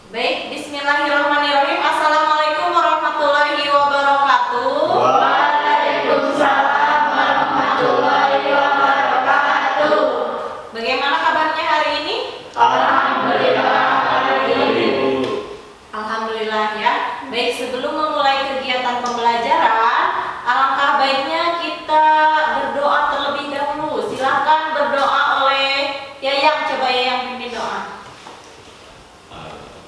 Baik, bismillahirrahmanirrahim. Assalamualaikum warahmatullahi wabarakatuh. Waalaikumsalam warahmatullahi wabarakatuh. Bagaimana kabarnya hari ini? Alhamdulillah. Alhamdulillah ya. Baik, sebelum memulai kegiatan pembelajaran, alangkah baiknya kita berdoa terlebih dahulu. Silakan berdoa oleh Yayang. Coba Yayang pimpin doa.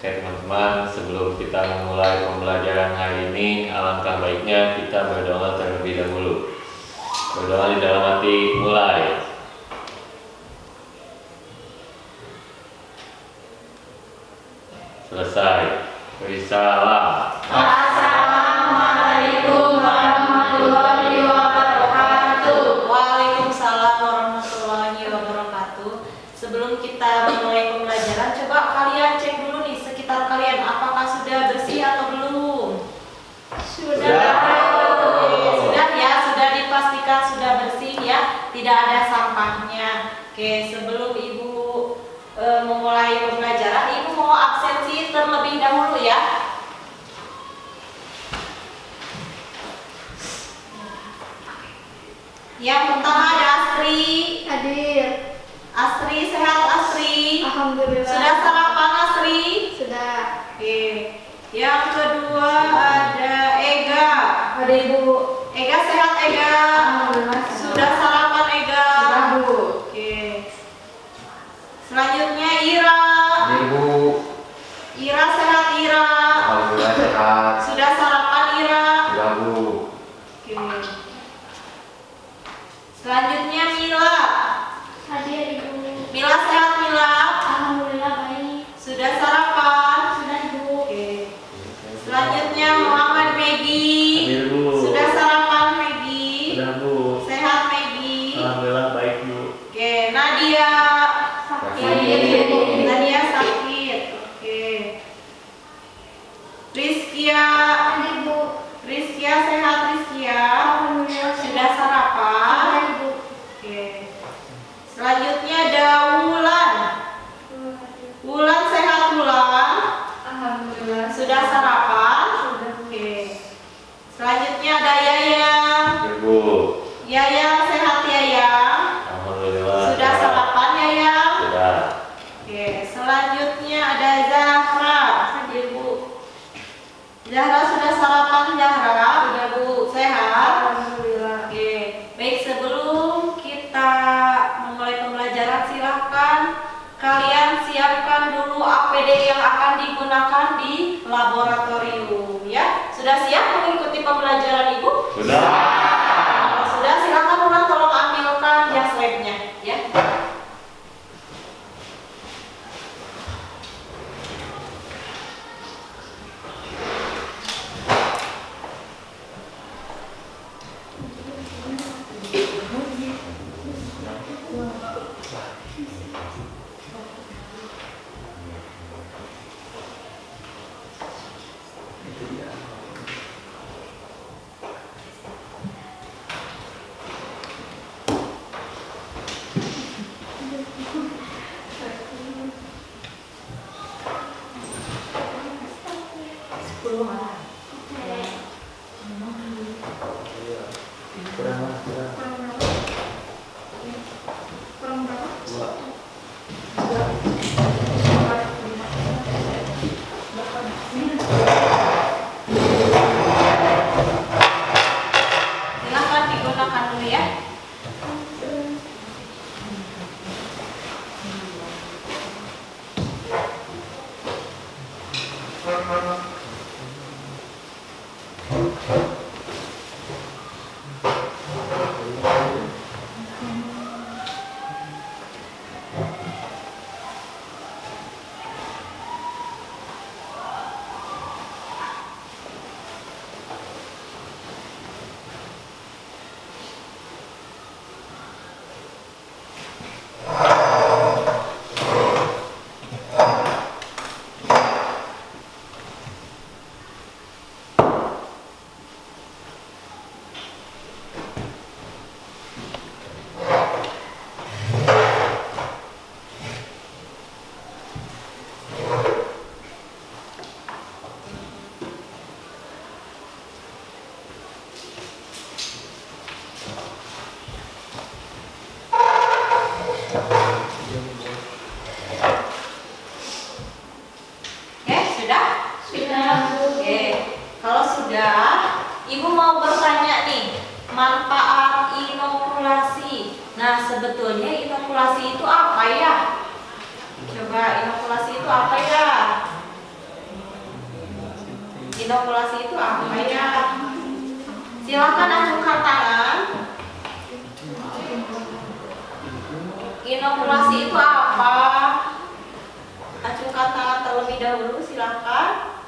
Oke teman-teman, sebelum kita memulai pembelajaran hari ini, alangkah baiknya kita berdoa terlebih dahulu. Berdoa di dalam hati, mulai. Selesai. Beri salam. Assalamualaikum warahmatullahi wabarakatuh. Waalaikumsalam warahmatullahi wabarakatuh. Sebelum kita memulai pembelajaran, coba kalian cek dulu nih sekitar kalian, apakah sudah bersih atau belum? Sudah. Sudah ya, sudah dipastikan sudah bersih ya, tidak ada sampahnya. Oke, sebelum Ibu memulai pembelajaran, Ibu mau absensi terlebih dahulu ya. Yang pertama ada Astri. Hadir. Astri, sehat Astri? Alhamdulillah. Sudah sarapan Astri? Sudah. Oke. Yang kedua ada Ega. Ada Ibu. Ega sehat Ega? Alhamdulillah. Sudah sarapan Ega? Sudah, Bu. Oke. Selanjutnya Ira. Ibu, Ira sehat Ira? alhamdulillah sehat. Sudah sarapan Ira? Sudah Bu. Oke. Selanjutnya Mila. Hadir Ibu. Mila sehat Mila? Alhamdulillah baik. Sudah sarapan? Sudah Ibu. Oke. Selanjutnya Muhammad Megi. Hadir, Bu. Sudah sarapan Megi? Sudah Bu. Sehat Megi? Alhamdulillah baik Bu. Oke, Nadia. Sakit. Nadia sakit. Oke. Rizkia. Hadir Bu. Rizkia sehat Rizkia? Alhamdulillah. Sudah sarapan? Sudah Ibu. Oke. Selanjutnya ada Wulan. Wulan sehat Wulan? Alhamdulillah. Sudah sarapan? Sudah. Oke. Selanjutnya ada Yayang. Bu. Yayang sehat Yayang? Alhamdulillah. Sudah sarapan Yayang? Sudah. Oke. Selanjutnya ada Zahra. Hadir Bu. Zahra sudah sarapan Zahra? Sudah Bu. Sehat? Alhamdulillah. Oke. Baik, sebelum kita memulai pembelajaran, silahkan kalian siapkan dulu APD yang akan digunakan di laboratorium ya. Sudah siap mengikuti pembelajaran Ibu? Sudah. Kalau sudah, silakan Nuna tolong ambilkan jas labnya ya. Silahkan digunakan dulu ya. Sudah, Bu. Oke, kalau sudah, Ibu mau bertanya nih, manfaat inokulasi. Nah, sebetulnya inokulasi itu apa ya? Coba inokulasi itu apa ya? Inokulasi itu apa ya? Silakan acungkan tangan. Inokulasi itu apa? Acungkan tangan terlebih dahulu, silakan.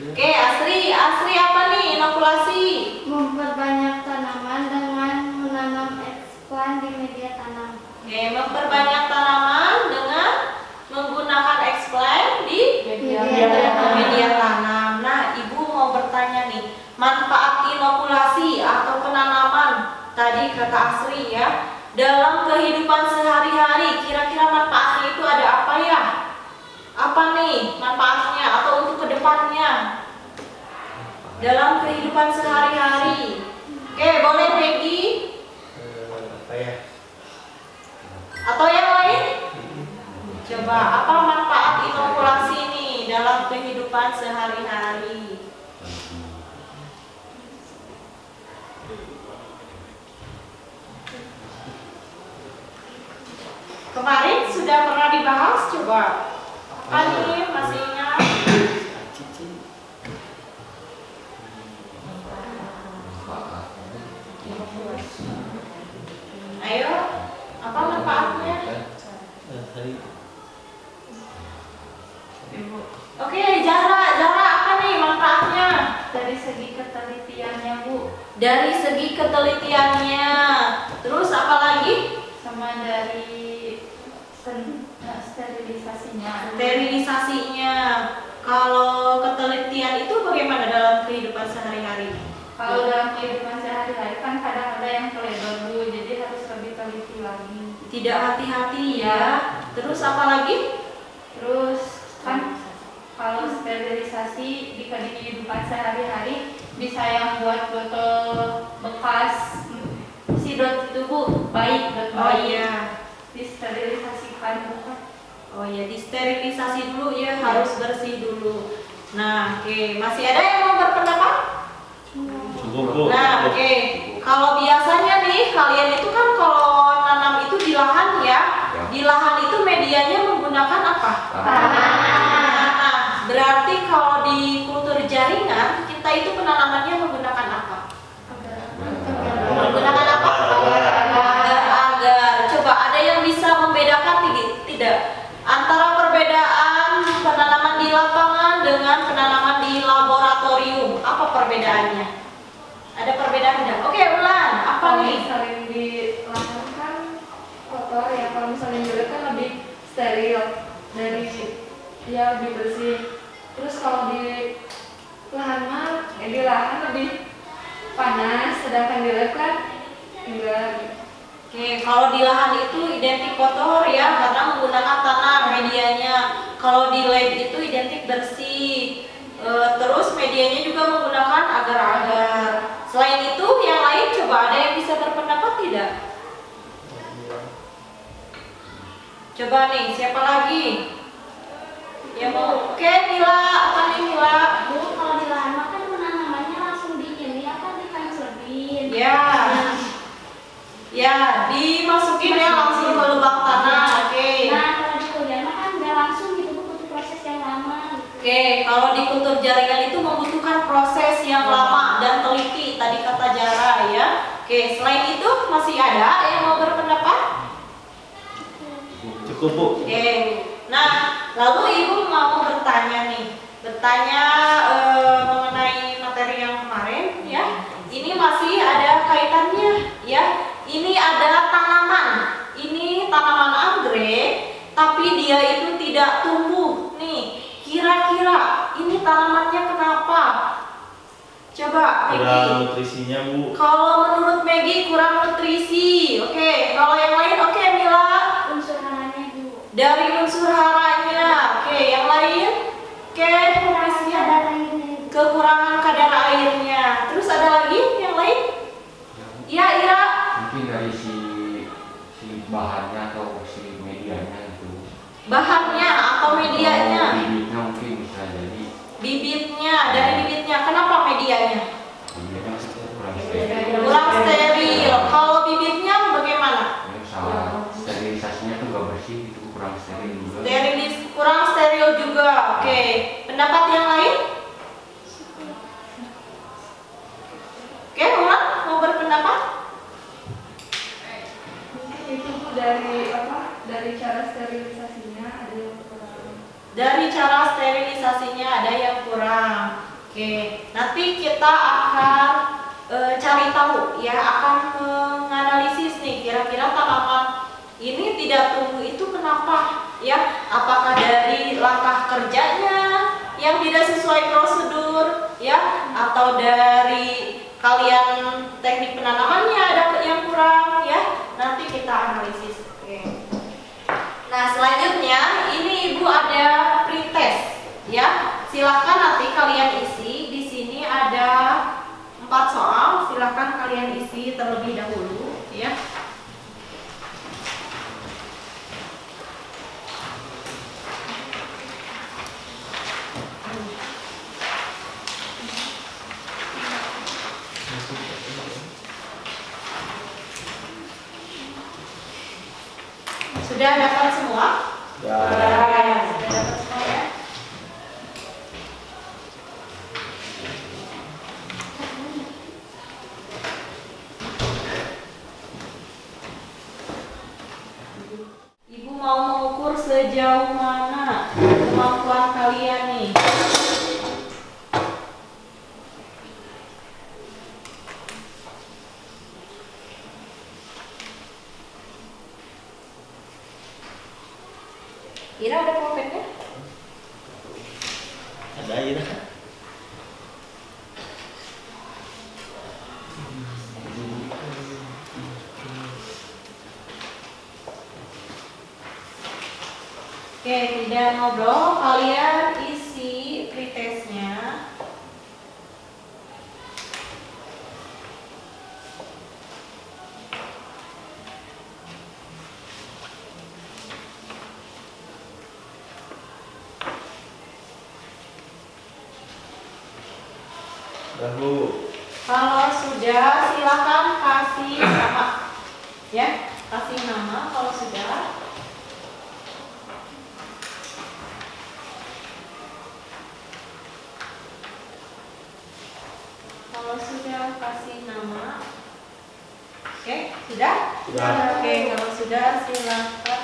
Oke, Asri apa nih inokulasi? Memperbanyak tanaman dengan menanam eksplan di media tanam. Oke, memperbanyak tanaman dengan menggunakan explant di media tanam. Nah, Ibu mau bertanya nih, manfaat inokulasi atau penanaman tadi kata Asri ya, dalam kehidupan sehari-hari, kira-kira manfaatnya itu ada apa ya? Apa nih manfaatnya atau untuk kedepannya dalam kehidupan sehari-hari? Oke, boleh Peggy Apa ya? atau yang lain? Coba apa manfaat inokulasi nih dalam kehidupan sehari-hari? Kemarin sudah pernah dibahas, coba. Apa nih masih ingat? Ayo, apa manfaatnya? Oke, Zara apa nih manfaatnya? Dari segi ketelitiannya, Bu, Dari segi ketelitiannya, terus apa lagi? sama dari sterilisasinya. Sterilisasinya. Kalau ketelitian itu bagaimana dalam kehidupan sehari-hari? Kalau dalam kehidupan sehari-hari kan kadang ada yang teledor, Bu, jadi harus lebih teliti lagi. Tidak hati-hati ya. Terus apa lagi? Terus kan kalau sterilisasi di kehidupan sehari-hari bisa yang buat botol bekas sidot itu, Bu, baik buat Oh bayi. iya. Disterilisasikan, bukan? Oh ya, disterilisasi dulu ya, harus bersih dulu. Nah, oke, masih ada yang mau berpendapat? Cukup, Bu. Nah, oke. Kalau biasanya nih kalian itu kan kalau nanam itu di lahan ya. Di lahan itu medianya menggunakan apa? Nah, berarti kalau di kultur jaringan kita itu penanamannya menggunakan apa? Menggunakan apa? Agar. Coba ada yang bisa membedakan tidak? Antara perbedaan penanaman di lapangan dengan penanaman di laboratorium. Apa perbedaannya? Ada perbedaan tidak? Oke, Ulan, apa Kalau nih? misalnya di lahan kan kotor ya, kalau misalnya di kan lebih steril dari ya lebih bersih. Terus kalau di lahan mah, di lahan lebih panas, sedangkan di lab kan enggak. Oke, kalau di lahan itu identik kotor ya karena menggunakan tanah medianya. Kalau di lab itu identik bersih. Terus medianya juga menggunakan agar-agar. Selain itu, yang lain coba ada yang bisa berpendapat tidak? Coba nih, siapa lagi? Ya mau? Oke, Mila, apa nih Mila? Bu, kalau di lahan mah kan penanamannya langsung di ini apa dikancelin. Ya, dimasukin ya langsung ke lubang tanah. Oke. Nah, kalau di kuliah mah kan nggak langsung gitu, Bu, butuh proses yang lama. Oke, kalau di kultur jaringan itu membutuhkan proses yang lama dan teliti, tadi kata Jara ya. Oke, selain itu masih ada yang mau berpendapat? Cukup, Bu. Oke, nah lalu Ibu mau bertanya nih, mengenai materi yang kemarin ya. Ini masih ada kaitannya ya. Ini ada tanaman, ini tanaman anggrek, tapi dia itu tidak tumbuh nih. Kira-kira ini tanamannya kenapa? Coba Kurang Maggie. nutrisinya, Bu. Kalau menurut Maggie kurang nutrisi. Oke, kalau yang lain oke Mila. Unsur haranya, Bu. Dari unsur haranya. Oke, yang lain? Oke, nutrisinya. Kadar airnya. Kekurangan kadar airnya. Terus ada lagi yang lain? Iya, Ira. Mungkin dari si bahannya atau si medianya itu. Bahannya atau medianya. Bibitnya mungkin bisa jadi cara sterilisasinya ada yang kurang. Oke, nanti kita akan cari tahu ya, akan menganalisis nih kira-kira tanaman ini tidak tumbuh itu kenapa ya? Apakah dari langkah kerjanya yang tidak sesuai prosedur ya, atau dari kalian teknik penanamannya ada yang kurang ya? Nanti kita analisis. Oke. Nah, selanjutnya ini Ibu ada pretest ya. Silakan nanti kalian isi. Di sini ada 4 soal, silakan kalian isi terlebih dahulu ya. Sudah dapat semua? Ya. Sudah dapat semua ya. Ibu mau mengukur sejauh mana kemampuan kalian nih? Ira ada pulpennya? Ada Ira. Oke, tidak ngobrol, kalian isi pretestnya. Lalu Kalau sudah silakan kasih nama. Ya, kasih nama kalau sudah. Kalau sudah kasih nama. Oke, sudah? Sudah. Oke, kalau sudah silakan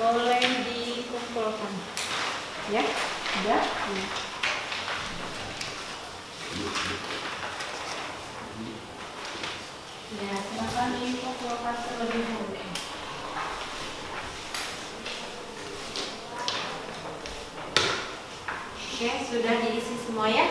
boleh dikumpulkan. Ya, sudah? Ya. Ya, silakan dikumpulkan terlebih dahulu. Oke, sudah diisi semua ya?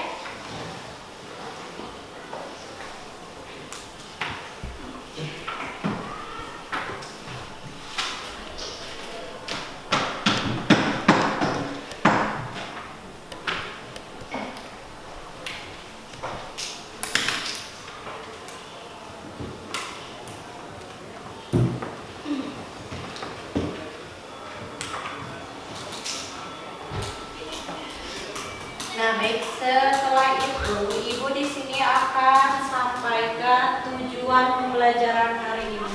Nah, baik, setelah itu Ibu di sini akan sampaikan tujuan pembelajaran hari ini.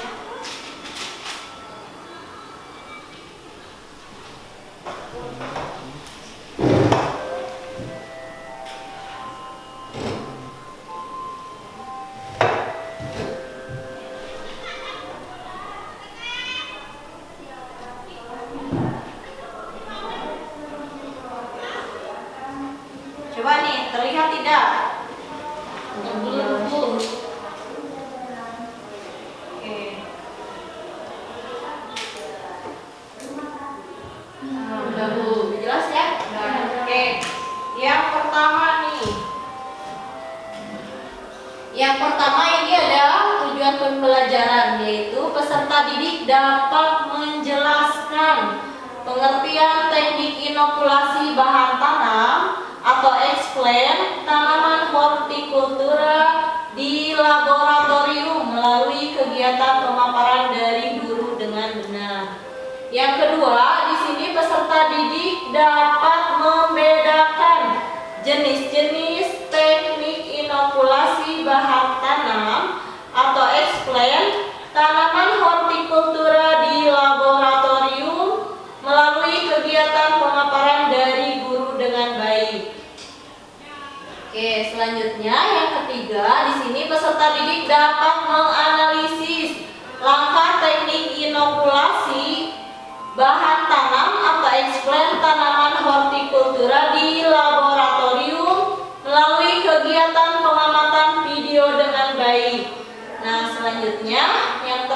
Ya. Coba nih, terlihat tidak? Belum, Bu. Oke. Udah Bu, jelas ya? Oke. Yang pertama nih. Yang pertama ini adalah tujuan pembelajaran, yaitu peserta didik dapat menjelaskan pengertian teknik inokulasi bahan tanam atau explain tanaman hortikultura di laboratorium melalui kegiatan pemaparan dari guru dengan benar. Yang kedua, di sini peserta didik dapat membedakan jenis-jenis teknik inokulasi bahan tanam atau explain tanaman hortikultura di laboratorium melalui kegiatan pemaparan dari guru dengan baik. Oke, selanjutnya yang ketiga, di sini peserta didik dapat menganalisis langkah teknik inokulasi bahan tanam atau explain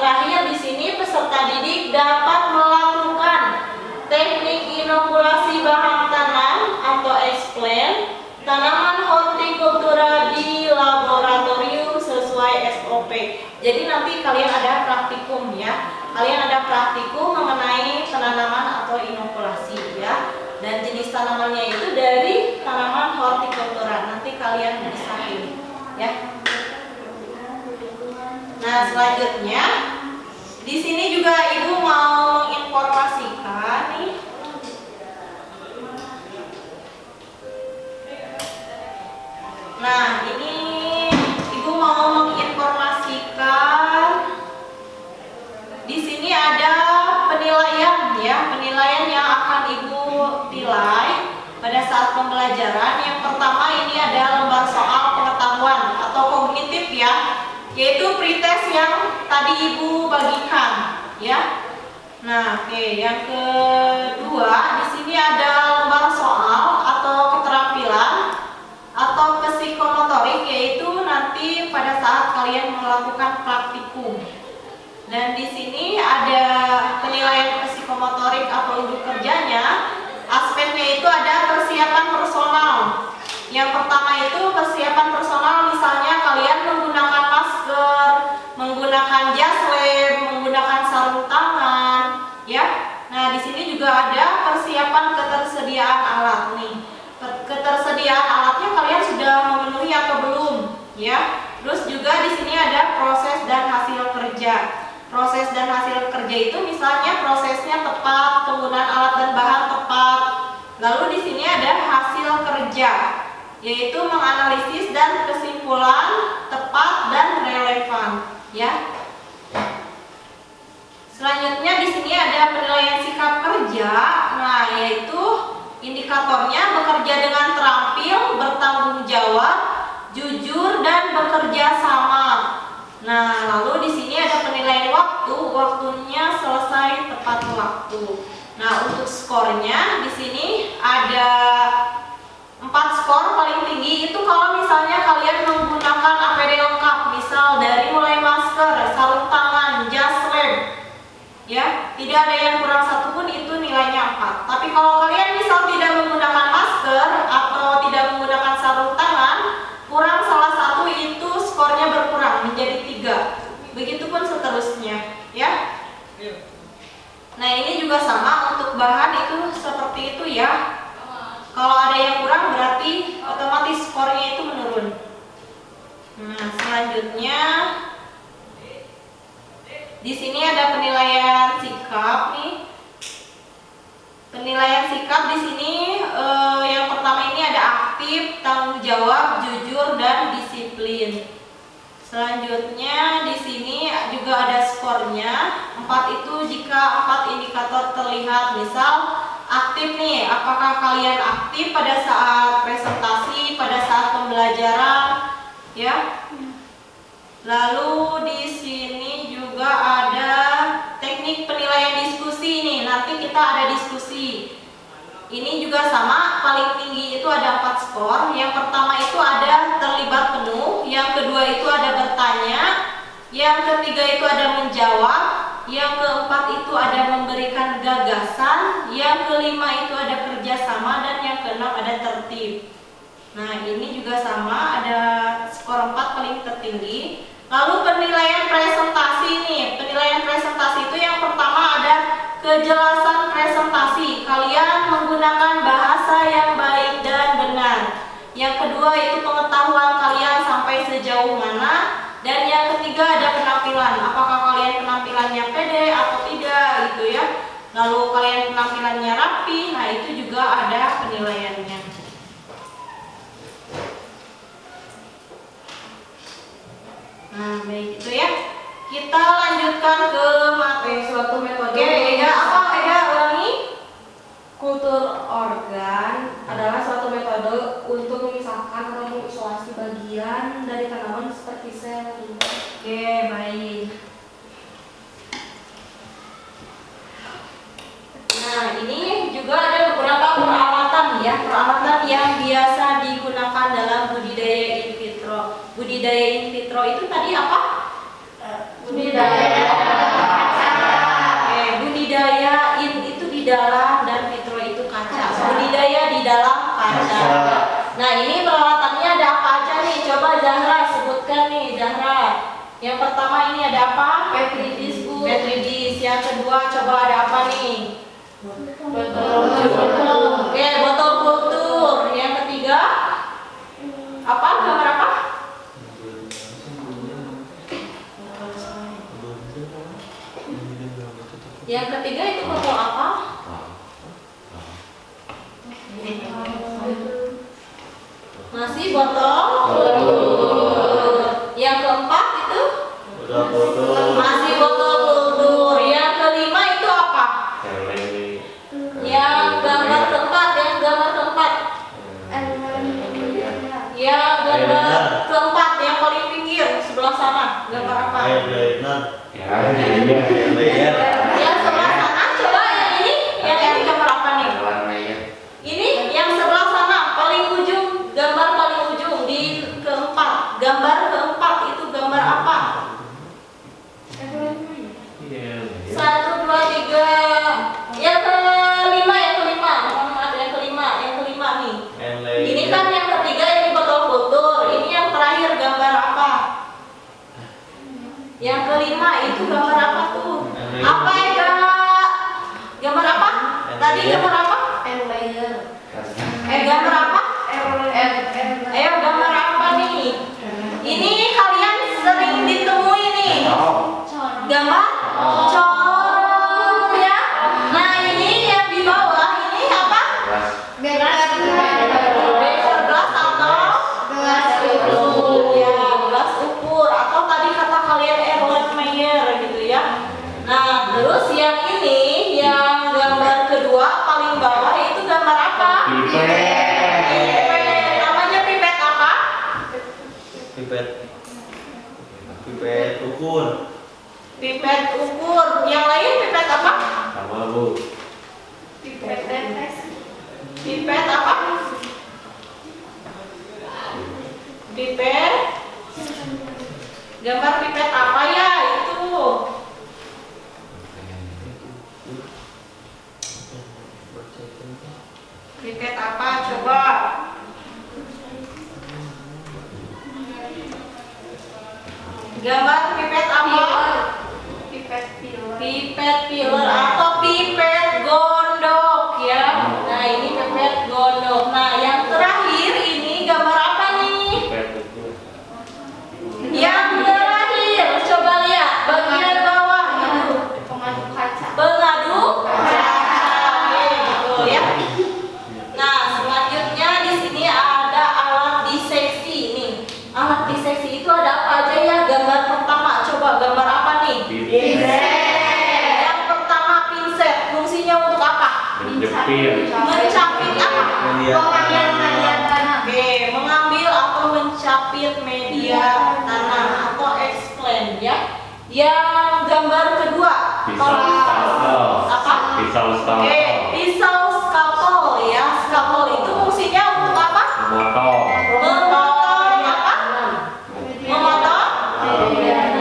terakhir di sini peserta didik dapat melakukan teknik inokulasi bahan tanam atau explain tanaman hortikultura di laboratorium sesuai SOP. Jadi nanti kalian ada praktikum ya. Kalian ada praktikum mengenai penanaman atau inokulasi ya. Dan jenis tanamannya itu dari tanaman hortikultura. Nanti kalian bisa pilih ya. Nah, selanjutnya di sini juga Ibu mau menginformasikan nih. Nah, ini Ibu mau menginformasikan di sini ada penilaian ya, penilaian yang akan Ibu nilai pada saat pembelajaran. Yang pertama ini ada lembar soal pengetahuan atau kognitif ya, yaitu pretest yang tadi Ibu bagikan ya. Nah, oke, yang kedua di sini ada lembar soal atau keterampilan atau psikomotorik, yaitu nanti pada saat kalian melakukan praktikum. Dan di sini ada penilaian psikomotorik atau unjuk kerjanya. Aspeknya itu ada persiapan personal. Yang pertama itu persiapan personal, misalnya kalian menggunakan masker, menggunakan jas lab, menggunakan sarung tangan, ya. Nah, di sini juga ada persiapan ketersediaan alat nih. Ketersediaan alatnya kalian sudah memenuhi atau belum, ya. Terus juga di sini ada proses dan hasil kerja. Proses dan hasil kerja itu misalnya prosesnya tepat, penggunaan alat dan bahan tepat. Lalu di sini ada hasil kerja, yaitu menganalisis dan kesimpulan tepat dan relevan, ya. Selanjutnya di sini ada penilaian sikap kerja. Nah, yaitu indikatornya bekerja dengan terampil, bertanggung jawab, jujur dan bekerja sama. Nah, lalu di sini ada penilaian waktu, waktunya selesai tepat waktu. Nah, untuk skornya di sini ada 4 skor paling tinggi itu kalau misalnya kalian menggunakan APD lengkap, misal dari mulai masker, sarung tangan, jas lab, ya, tidak ada yang kurang satu pun, itu nilainya 4. Tapi kalau kalian misal tidak menggunakan masker atau tidak menggunakan sarung tangan, kurang salah satu, itu skornya berkurang menjadi 3. Begitupun seterusnya, ya. Nah, ini juga sama untuk bahan itu seperti itu ya. Kalau ada yang kurang berarti otomatis skornya itu menurun. Nah, selanjutnya di sini ada penilaian sikap nih. Penilaian sikap di sini yang pertama ini ada aktif, tanggung jawab, jujur dan disiplin. Selanjutnya di sini juga ada skornya. 4 itu jika 4 indikator terlihat, misal aktif nih, apakah kalian aktif pada saat presentasi, pada saat pembelajaran, ya. Lalu di sini juga ada teknik penilaian diskusi nih. Nanti kita ada diskusi. Ini juga sama, paling tinggi itu ada 4 skor. Yang pertama itu ada terlibat penuh, yang kedua itu ada bertanya, yang ketiga itu ada menjawab, yang keempat itu ada memberikan gagasan, yang kelima itu ada kerjasama, dan yang keenam ada tertib. Nah, ini juga sama, ada skor 4 paling tertinggi. Lalu penilaian presentasi nih. Penilaian presentasi itu yang pertama ada kejelasan presentasi. Kalian menggunakan bahasa yang baik dan benar. Yang kedua itu pengetahuan kalian sampai sejauh mana. Dan yang ketiga ada penampilan. Apakah kalian penampilannya pede atau tidak gitu ya. Lalu kalian penampilannya rapi. Nah, itu juga ada penilaiannya. Nah, baik itu ya. Kita lanjutkan ke materi Suatu metode. Oke, Eda apa? Eda ulangi. Kultur organ adalah suatu metode untuk memisahkan atau mengisolasi bagian dari tanaman seperti sel. Oke, baik. Nah, ini juga ada beberapa peralatan ya, peralatan yang biasa digunakan dalam budidaya in vitro. Budidaya in vitro itu tadi apa? Budidaya dalam kaca. Nah, ini peralatannya ada apa aja nih? Coba Zahra sebutkan nih, Zahra. Yang pertama ini ada apa? Petri dish, Bu. Petri dish. Yang kedua coba ada apa nih? Botol. Oke, botol kultur. Yang ketiga apa? Gambar apa? Yang ketiga itu botol apa? Masih botol kultur. Yang keempat itu Udah botol. masih botol kultur. Yang kelima itu apa? Yang gambar keempat, yang gambar keempat. Yang gambar keempat yang paling pinggir sebelah sana. Gambar apa? Eyeliner. Ya, iya. Eyeliner. Yang sebelah sana coba yang ini gambar apa nih? Ini yang sebelah sana paling ujung, gambar paling ujung di keempat. Gambar keempat itu gambar apa? 1, 2, 3. Yang kelima, ada yang kelima nih. Eyeliner. Ini kan yang ketiga ini botol kultur. Ini yang terakhir gambar apa? Yang kelima itu gambar apa tuh? Apa ya? Gambar apa? Tadi gambar apa? Gambar apa? Ayo gambar apa nih? Ini kalian sering ditemui nih. Gambar corong ya. Nah ini yang di bawah ini apa? Beker gelas atau gelas ukur ya, gelas ukur atau tadi kata kalian Erlenmeyer gitu ya. Nah terus yang ini yang gambar kedua paling bawah itu gambar apa? Pipet. Namanya pipet apa? Pipet. Pipet ukur. Pipet ukur. Yang lain pipet apa? Sama Bu. Pipet tetes. Pipet apa? Pipet. Gambar pipet apa ya itu? Pipet apa coba? Gambar pipet apa? Pipet pilot. Pipet filler atau pipet gondok ya. Nah ini pipet gondok. Nah yang terakhir ini gambar apa nih? Yang terakhir coba lihat bagian bawah itu. Pengadu kaca. Pengadu kaca. Oke, betul ya. Nah selanjutnya di sini ada alat diseksi nih. Alat diseksi itu ada apa aja ya? Gambar pertama coba gambar apa nih? Yang pertama pinset. Fungsinya untuk apa? Menjepit. Mencapit apa? Media tanah. Oke, mengambil atau mencapit media tanam atau explain ya. Yang gambar kedua, Pisau scalpel. apa? Pisau Oke, scalpel. pisau scalpel ya. Scalpel itu fungsinya untuk apa? Memotong. Memotong apa? Memotong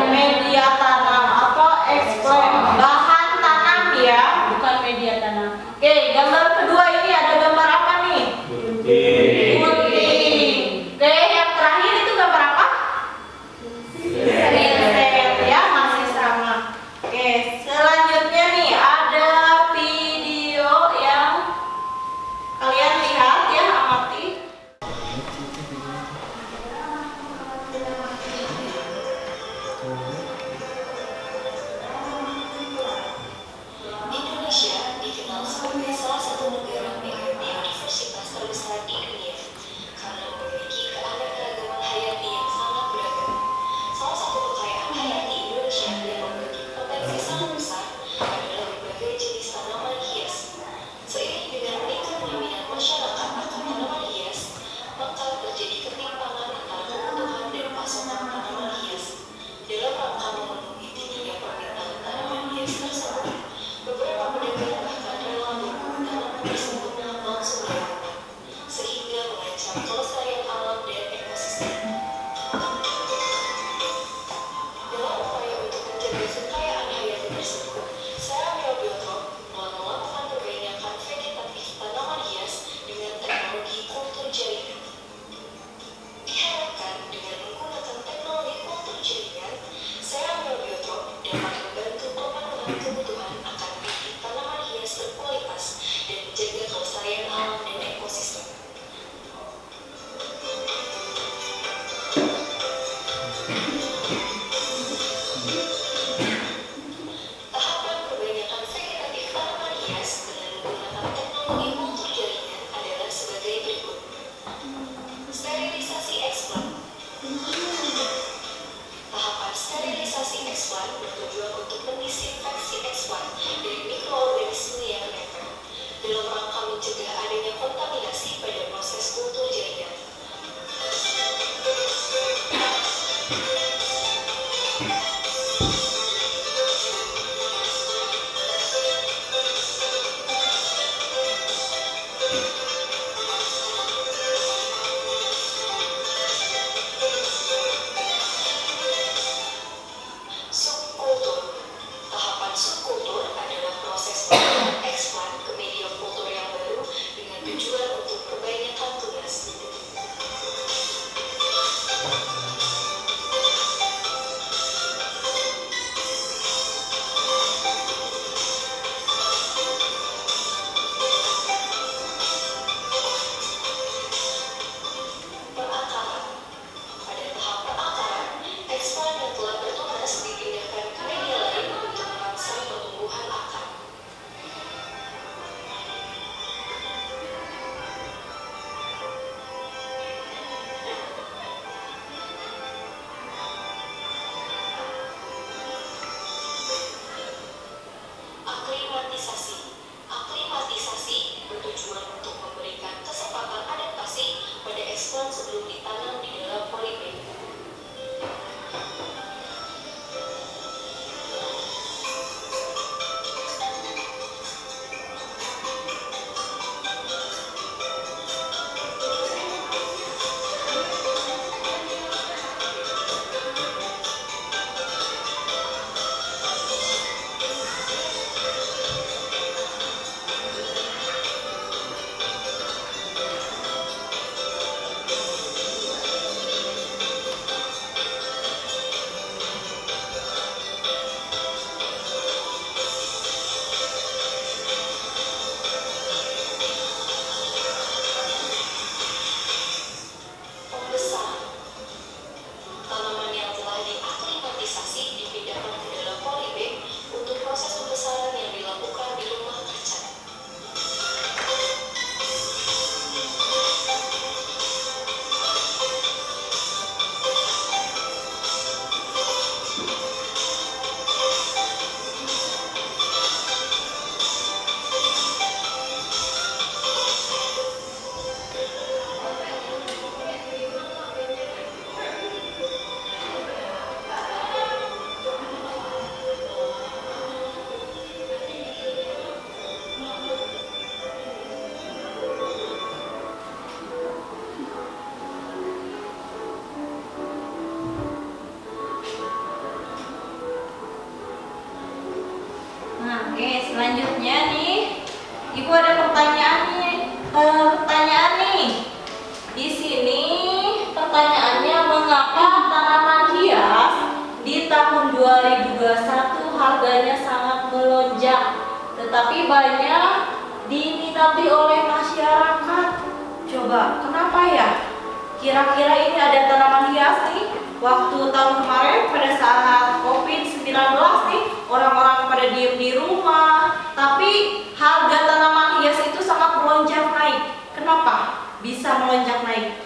media tanam atau explain bahan tanam ya, bukan media tanam. Oke, gambar kedua ini ada gambar apa nih? Gunting. Gunting. Oke, yang terakhir itu gambar apa? Pinset ya, masih sama. Oke, selanjutnya nih ada video Tahapan sterilisasi X1 bertujuan untuk mendisinfeksi X1 dari mikroorganisme yang menempel dalam rangka mencegah adanya kontaminasi pada proses kultur jaringan. Subkultur. Tahapan subkultur adalah proses penggunaan X1 ke media kultur yang baru dengan tujuan untuk perbaikan tugas. Perakaran. Pada tahap perakaran, X1 yang telah bertunas dipindahkan ke media lain untuk merangsang pertumbuhan akar. Aklimatisasi. Aklimatisasi bertujuan untuk memberikan kesempatan adaptasi pada X1 sebelum ditanam di dalam polybag. Pembesaran. Tanaman yang telah diaklimatisasi dipindahkan ke dalam polybag untuk proses pembesaran yang dilakukan di rumah kaca. Nah, oke, selanjutnya nih, Ibu ada pertanyaan nih. Pertanyaan nih. Di sini pertanyaannya, mengapa tanaman hias di tahun 2021 harganya sangat melonjak, tetapi banyak diminati oleh masyarakat? Coba, kenapa ya? Kira-kira ini ada tanaman hias nih, waktu tahun kemarin pada saat COVID-19 nih, orang-orang pada diem di rumah, tapi harga tanaman hias itu sangat melonjak naik. Kenapa bisa melonjak naik?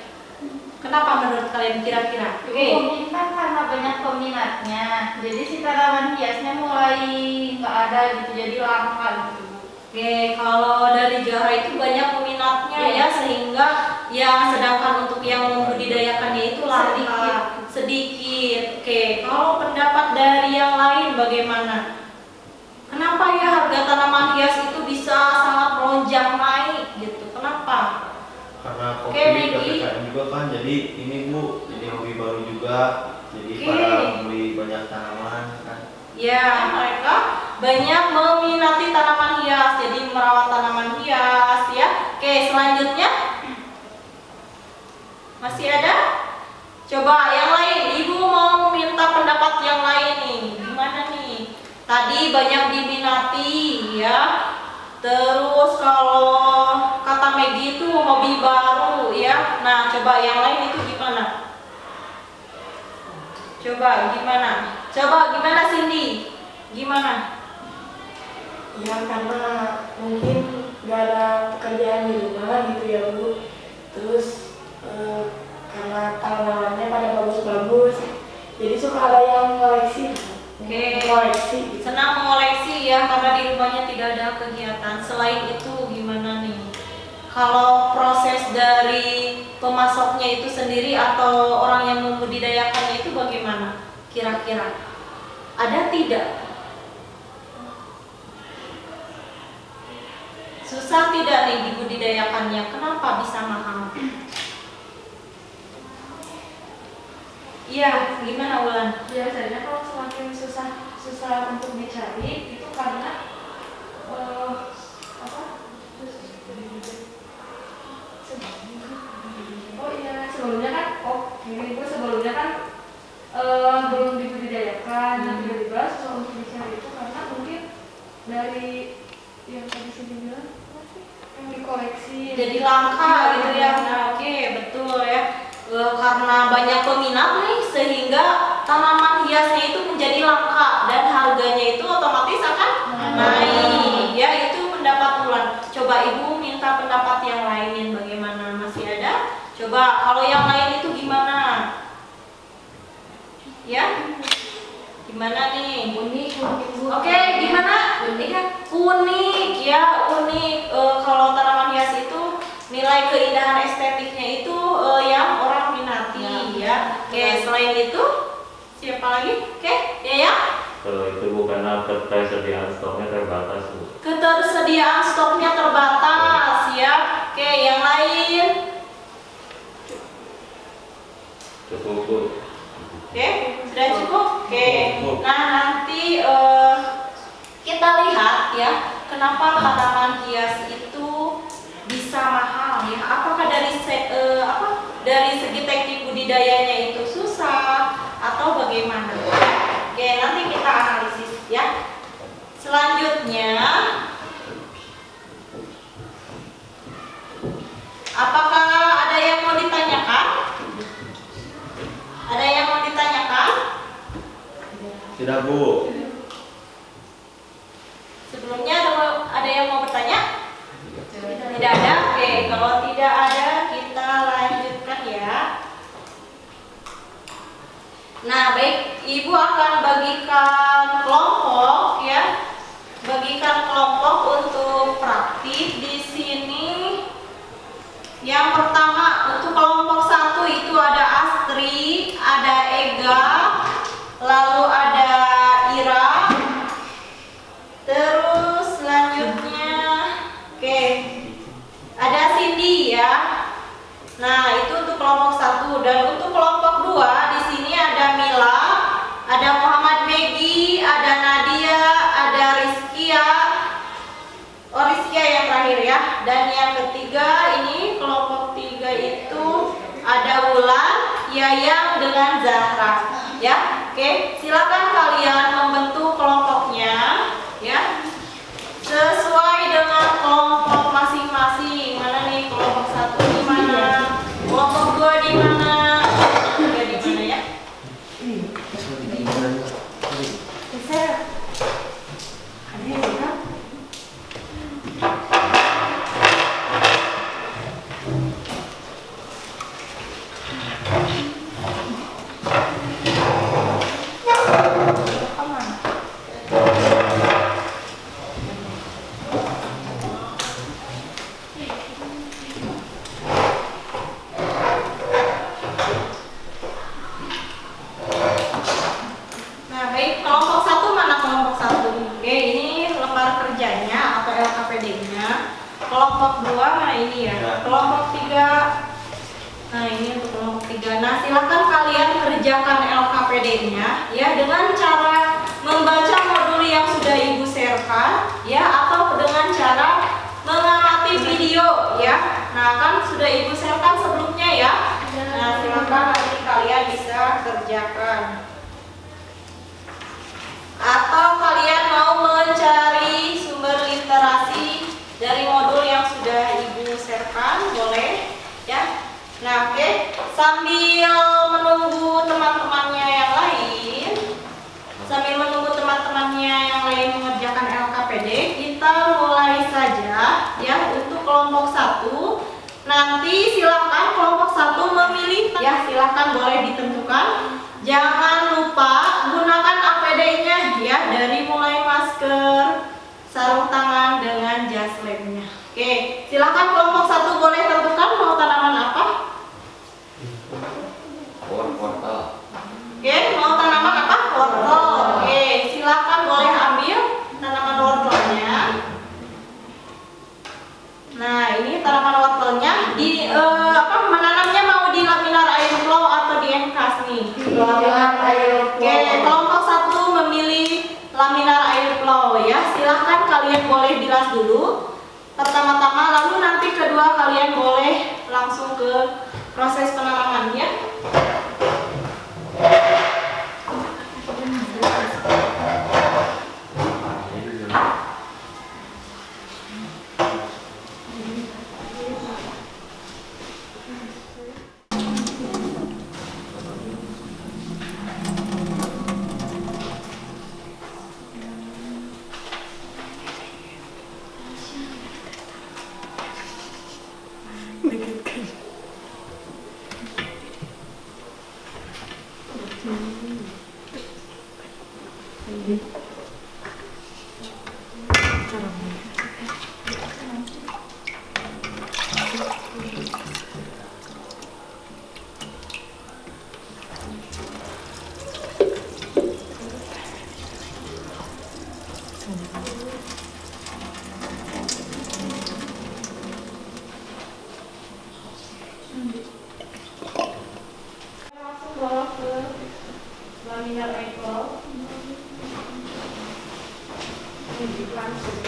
Kenapa menurut kalian kira-kira? Mungkin kan karena banyak peminatnya, jadi si tanaman hiasnya mulai nggak ada gitu, jadi langka gitu. Oke, kalau dari Jara itu banyak peminatnya ya, sehingga ya sedangkan untuk yang membudidayakannya itu langka sedikit. Oke, kalau pendapat dari yang lain bagaimana? Kenapa ya harga tanaman hias itu bisa sangat melonjak naik gitu? Kenapa? Karena Oke, COVID Maggie. PPKM juga kan, jadi ini Bu, jadi hobi baru juga, jadi Oke. pada membeli banyak tanaman kan. Ya, mereka banyak meminati tanaman hias, jadi merawat tanaman hias ya. Oke, selanjutnya masih ada? Coba yang lain, Ibu mau minta pendapat yang lain nih. Gimana nih? Tadi banyak diminati ya. Terus kalau kata Maggie itu hobi baru ya. Nah, coba yang lain itu gimana? Coba gimana? Coba gimana Cindy? Gimana? Ya karena mungkin gak ada pekerjaan di rumah gitu ya Bu. Terus karena tanamannya pada bagus ada yang koleksi. Oke, senang mengoleksi ya karena di rumahnya tidak ada kegiatan. Selain itu gimana nih? Kalau proses dari pemasoknya itu sendiri atau orang yang membudidayakannya itu bagaimana? Kira-kira ada tidak? Susah tidak nih dibudidayakannya? Kenapa bisa mahal? Iya, gimana Wulan? Biasanya kalau semakin susah untuk dicari itu karena apa? Oh iya, sebelumnya kan sebelumnya kan belum dibudidayakan, tiba-tiba susah untuk dicari itu karena mungkin dari yang tadi saya bilang apa sih? Yang dikoleksi. Jadi langka gitu ya. Nah, oke, betul ya. Karena banyak peminat nih sehingga tanaman hiasnya itu menjadi langka dan harganya itu otomatis akan naik. Ya, itu pendapat Wulan. Coba Ibu minta pendapat yang lain bagaimana? Masih ada? Coba kalau yang lain itu gimana? Ya? Gimana nih? Unik. Oke, gimana? Unik ya, unik. Kalau tanaman hias itu nilai keindahan estetiknya itu yang orang minati ya. Oke, selain itu siapa lagi? Oke, ya. Kalau itu bukan ketersediaan stoknya terbatas, Bu. Ketersediaan stoknya terbatas ya. Oke, yang lain. Cukup, Bu. Oke, sudah cukup. Oke. Nah, nanti kita lihat ya, kenapa tanaman hias itu bisa mahal ya? Apakah dari segi teknik budidayanya itu susah atau bagaimana? Oke, nanti kita analisis ya. Selanjutnya, apakah ada yang mau ditanyakan? Ada yang mau ditanyakan? Tidak, Bu. Sebelumnya ada yang mau bertanya? Tidak ada? Oke, kalau tidak ada kita lanjutkan ya. Nah, baik, Ibu akan bagikan kelompok ya. Bagikan kelompok untuk praktik di sini. Yang pertama untuk kelompok 1 itu ada Astri, ada Ega, lalu ada Ira. Terus selanjutnya oke, ada Cindy ya. Nah, itu untuk kelompok 1 dan untuk kelompok 2 di sini ada Mila, ada Muhammad Megi, ada Nadia, ada Rizkia. Oh, Rizkia yang terakhir ya. Dan yang ketiga ini kelompok 3 itu ada Wulan, Yayang dengan Zahra ya. Oke, silakan kalian membentuk kelompoknya ya. Sesuai dengan kelompok masing-masing. Mana nih kelompok 1 di mana? Kelompok 2 di mana? 3 di mana ya? Bisa. Ada yang bilang? Nah, baik, kelompok 1 mana kelompok 1? Oke, ini lembar kerjanya atau LKPD-nya. Kelompok 2 mana ini ya? Kelompok 3. Nah, ini untuk kelompok 3. Nah, silakan kalian kerjakan LKPD-nya ya dengan cara membaca modul yang sudah Ibu sharekan ya, atau dengan cara mengamati video ya. Nah, kan sudah Ibu sharekan sebelumnya ya. Nah, silakan nanti kalian bisa kerjakan. Atau kalian mau mencari sumber literasi dari modul yang sudah Ibu sharekan, boleh ya. Nah, oke, sambil menunggu teman-temannya yang lain, mengerjakan LKPD, kita mulai saja ya untuk kelompok 1. Nanti silakan kelompok 1 memilih ya, silakan boleh ditentukan jangan lupa gunakan APD-nya ya, dari mulai masker, sarung tangan dengan jas labnya. Oke, silakan kelompok 1 boleh tentukan mau tanaman apa? Wortel. Oke, mau tanaman apa? Wortel. Oke, silakan boleh ambil tanaman wortelnya. Nah, ini tanaman wortelnya menanamnya mau di laminar air flow atau di enkas nih? Laminar air flow. Oke, kelompok 1 memilih laminar air flow ya. Silahkan kalian boleh bilas dulu pertama-tama, lalu nanti kedua kalian boleh langsung ke proses penanaman ya. Langsung bawa ke laminar air flow. Langsung.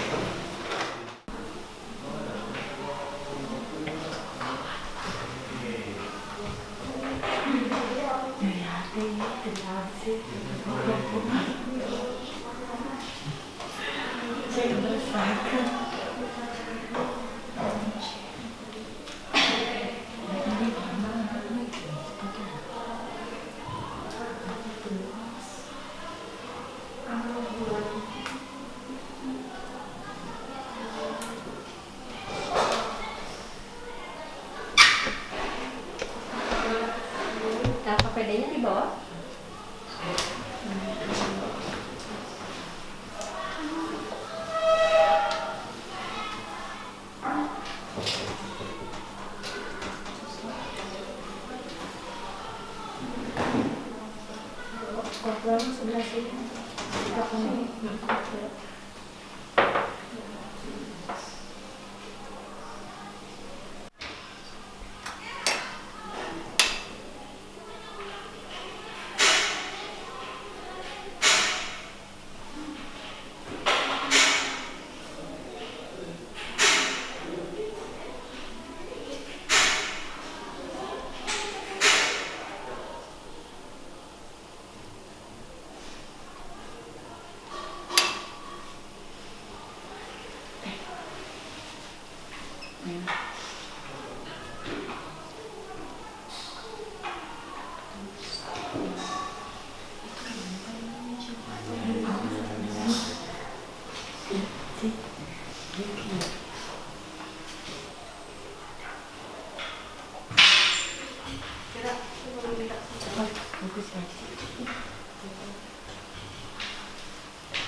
APD-nya di bawah. Sebelah sini.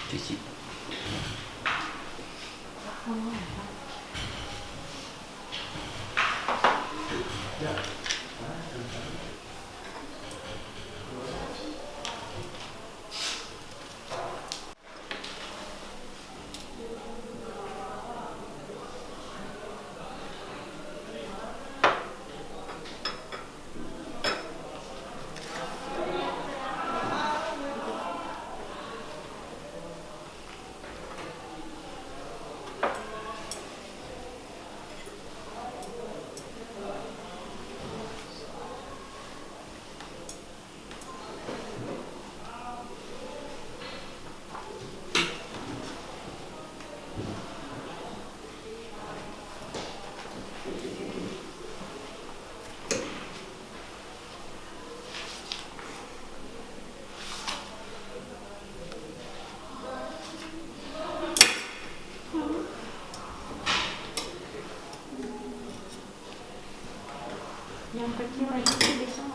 Cuci. Yang kecil aja sih bisa.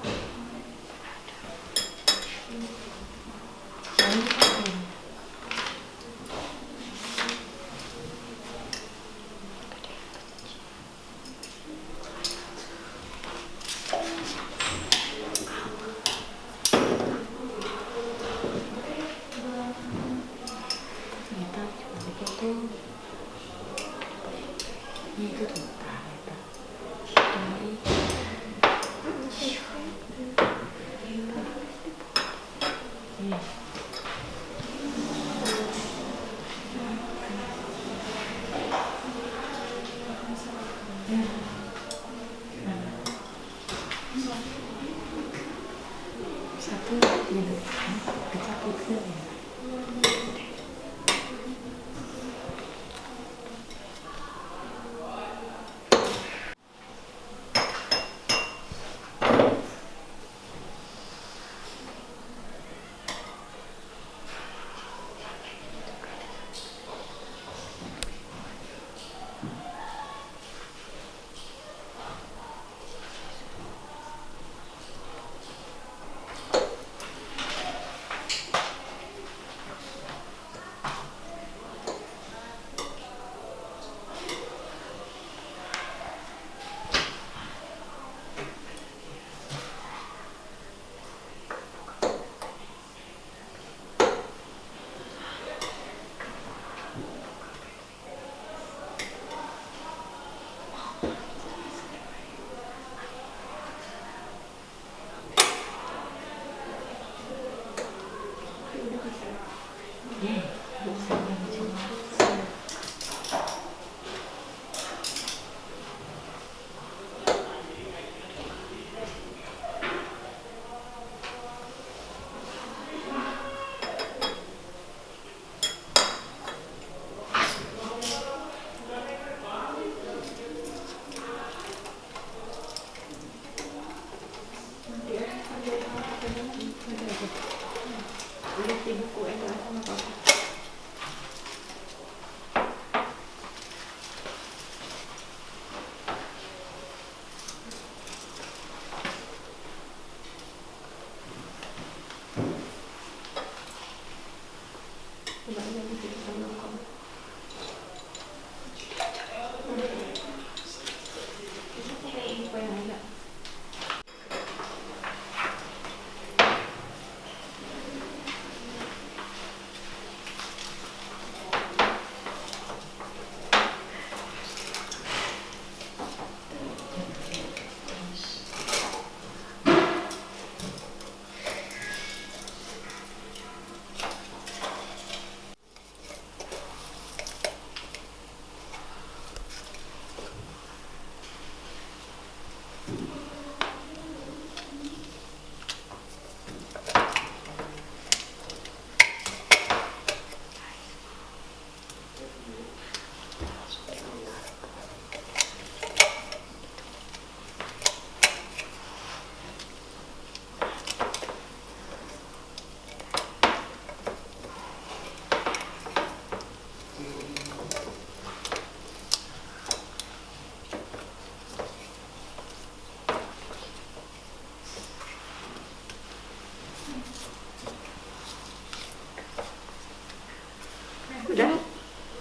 Udah?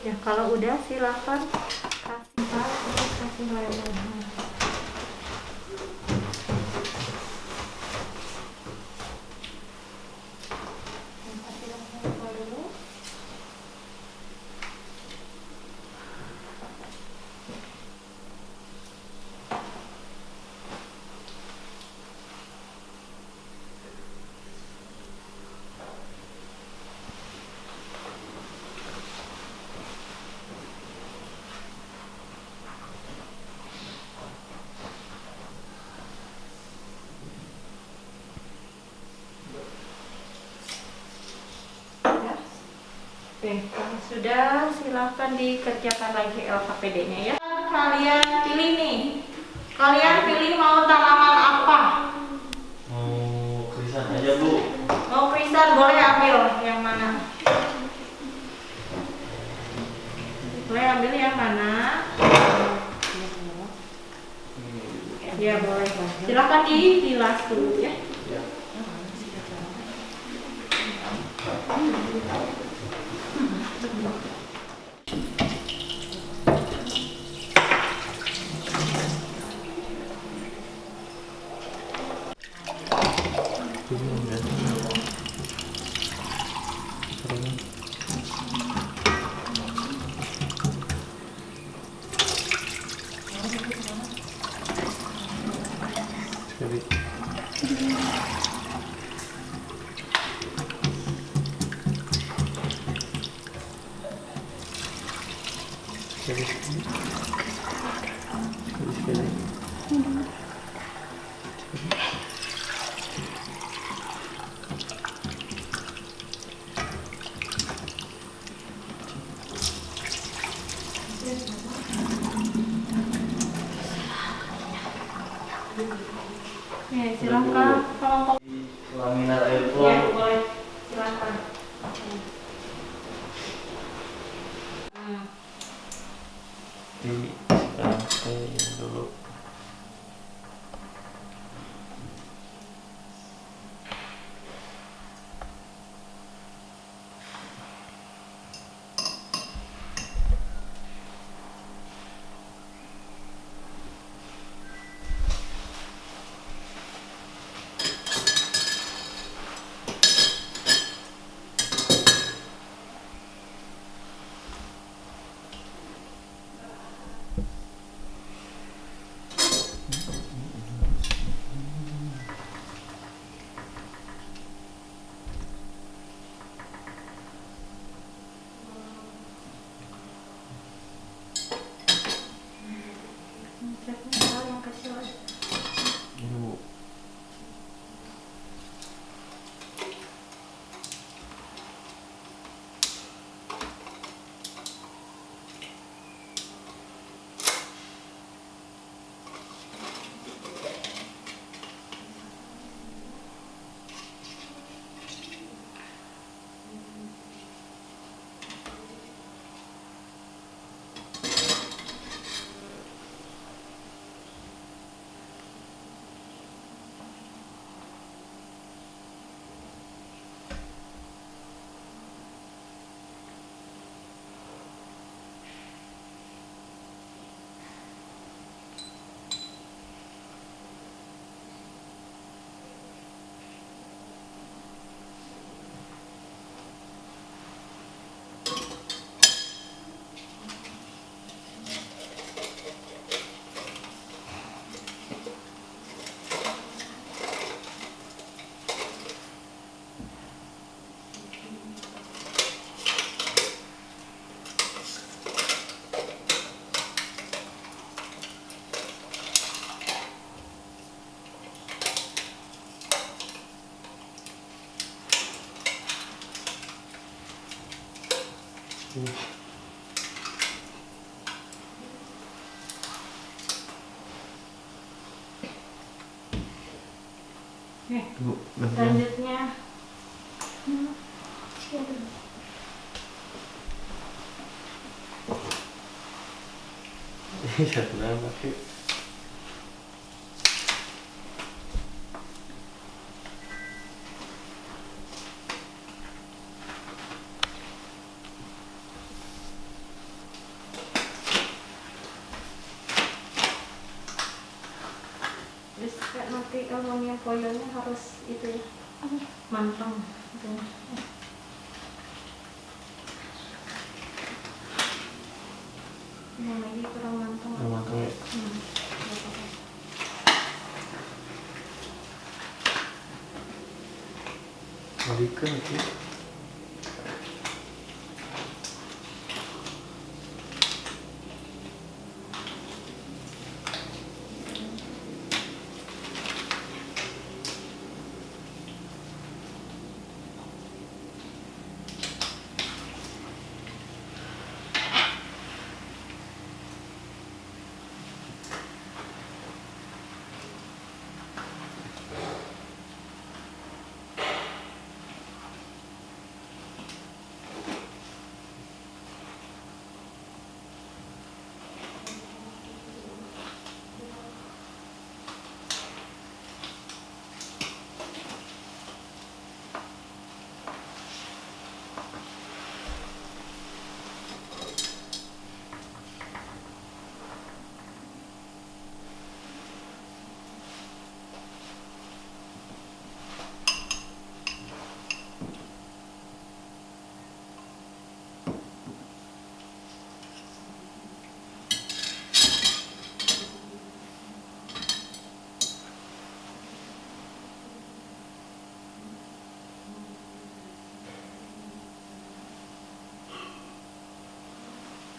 Ya kalau udah silakan kasih lemon. Oke, kalau sudah silakan dikerjakan lagi LKPD-nya ya. Kalian pilih nih. Kalian pilih mau tanaman apa? Mau krisan aja, Bu. Mau krisan, boleh ambil yang mana? Boleh ambil yang mana? Ya boleh. Silakan dibilas dulu ya. Ya, silakan kelompok. Laminar air Ya, flow. boleh. Silakan. Di sekarang saya ini dulu. Yang kecil. Dulu. Dulu. Selanjutnya Satu nama pakai. terus kayak nanti aluminium foilnya harus itu ya manteng gitu. Yang lagi kurang manteng. Mantap ya. Nggak apa-apa. Balikan itu.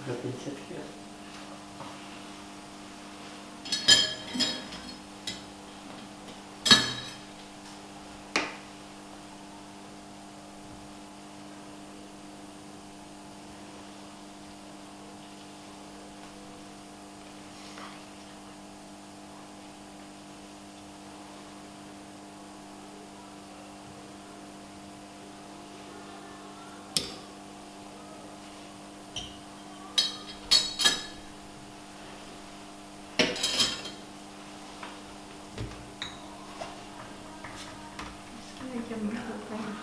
Agak pincet ya. jam berapa ya?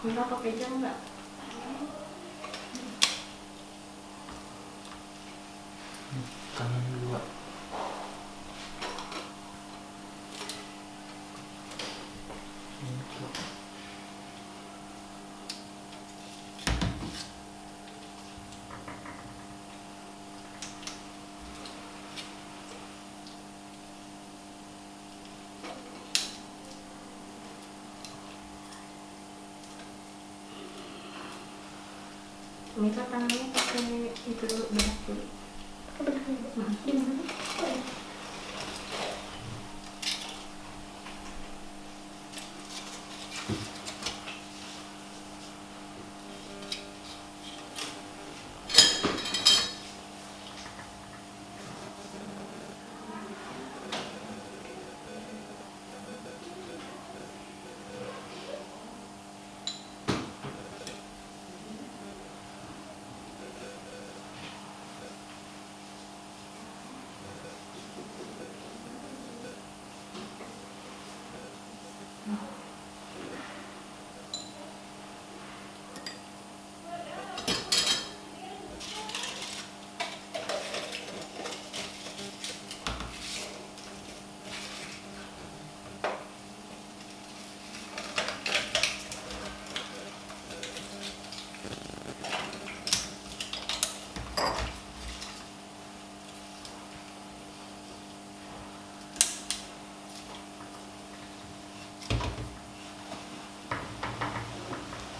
Enggak pakai jam enggak? Tangan dua. Untuk Mita tangannya pakai itu dulu, benak dulu. Di mana?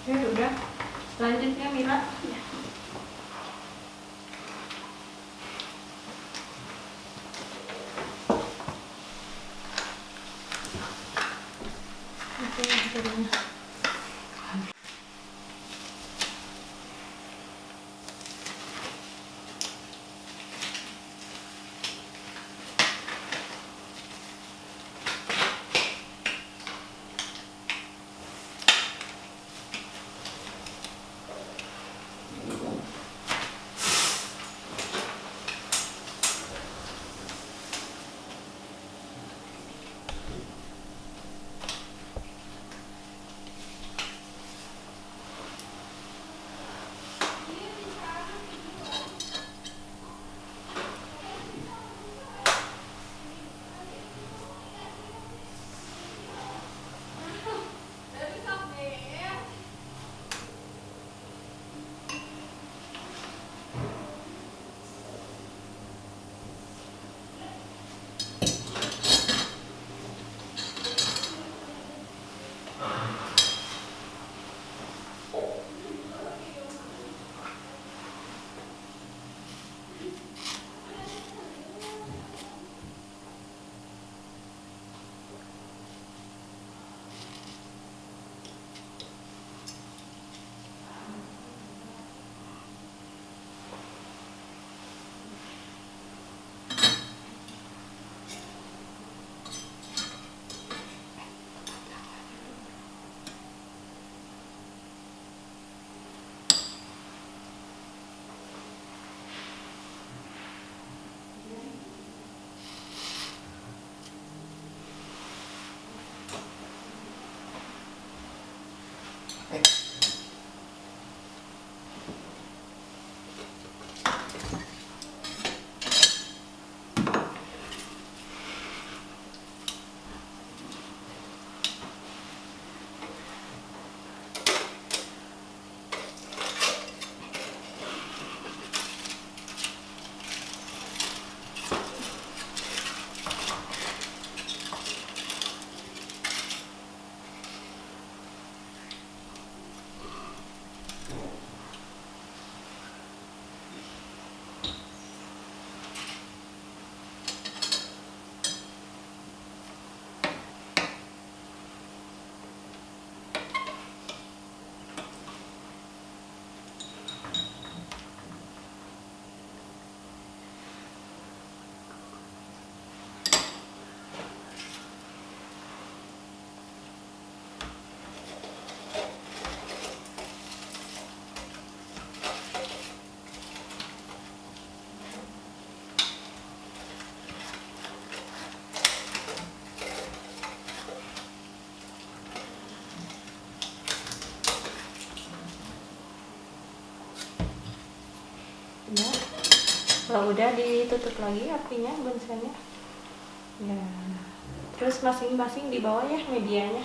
Ya udah. Selanjutnya Mila. Oke, jadinya. udah ditutup lagi apinya, bonsennya. Ya. Terus masing-masing di bawah ya medianya.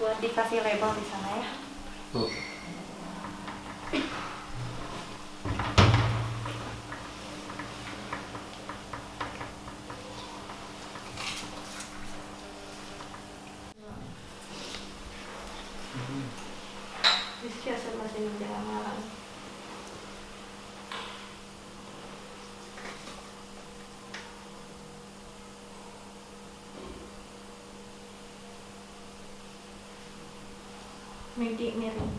Buat dikasih label di sana ya. Bu. Biasa masih menjelang malam. Medi miring.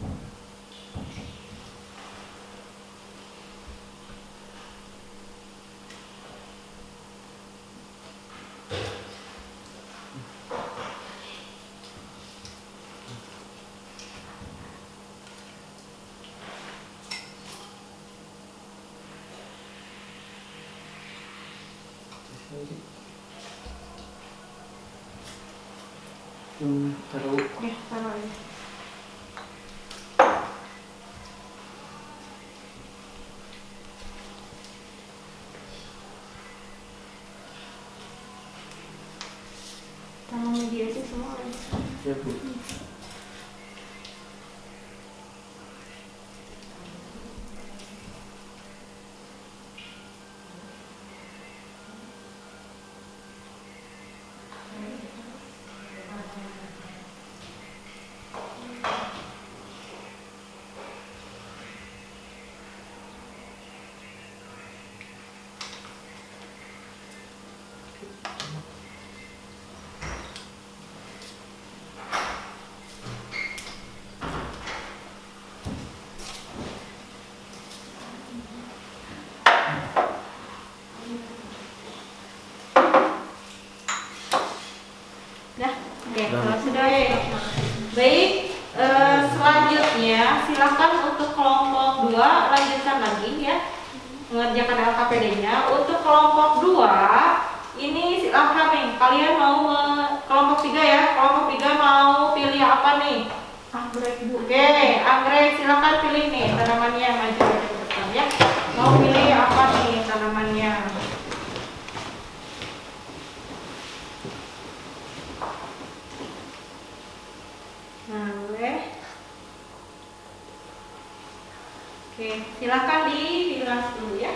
Taruh. Ya, taruh aja. Taruh media aja semua aja. Ya Bu. Oke, kalau sudah baik, selanjutnya silakan untuk kelompok 2 lanjutkan lagi ya mengerjakan LKPD-nya. Untuk kelompok 2 ini silakan nih, kalian mau kelompok 3 ya, kelompok 3 mau pilih apa nih? Anggrek Bu. Oke, anggrek silakan pilih nih tanamannya, maju ke depan ya. Mau pilih apa nih tanamannya? Nah, boleh. Oke, silakan dibilas dulu ya.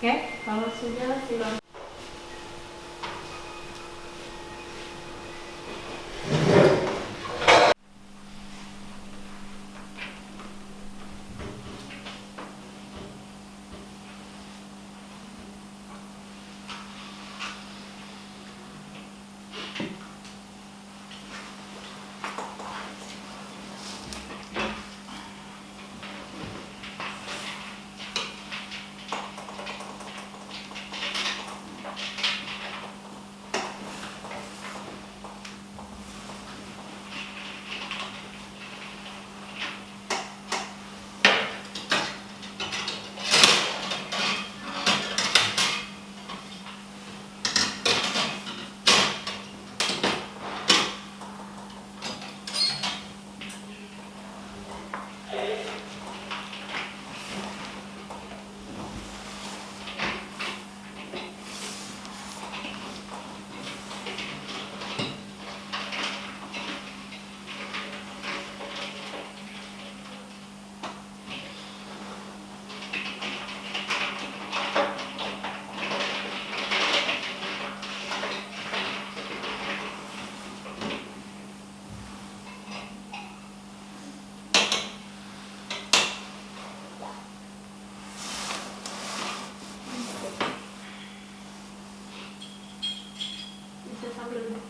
Oke, kalau sudah silakan. Sambil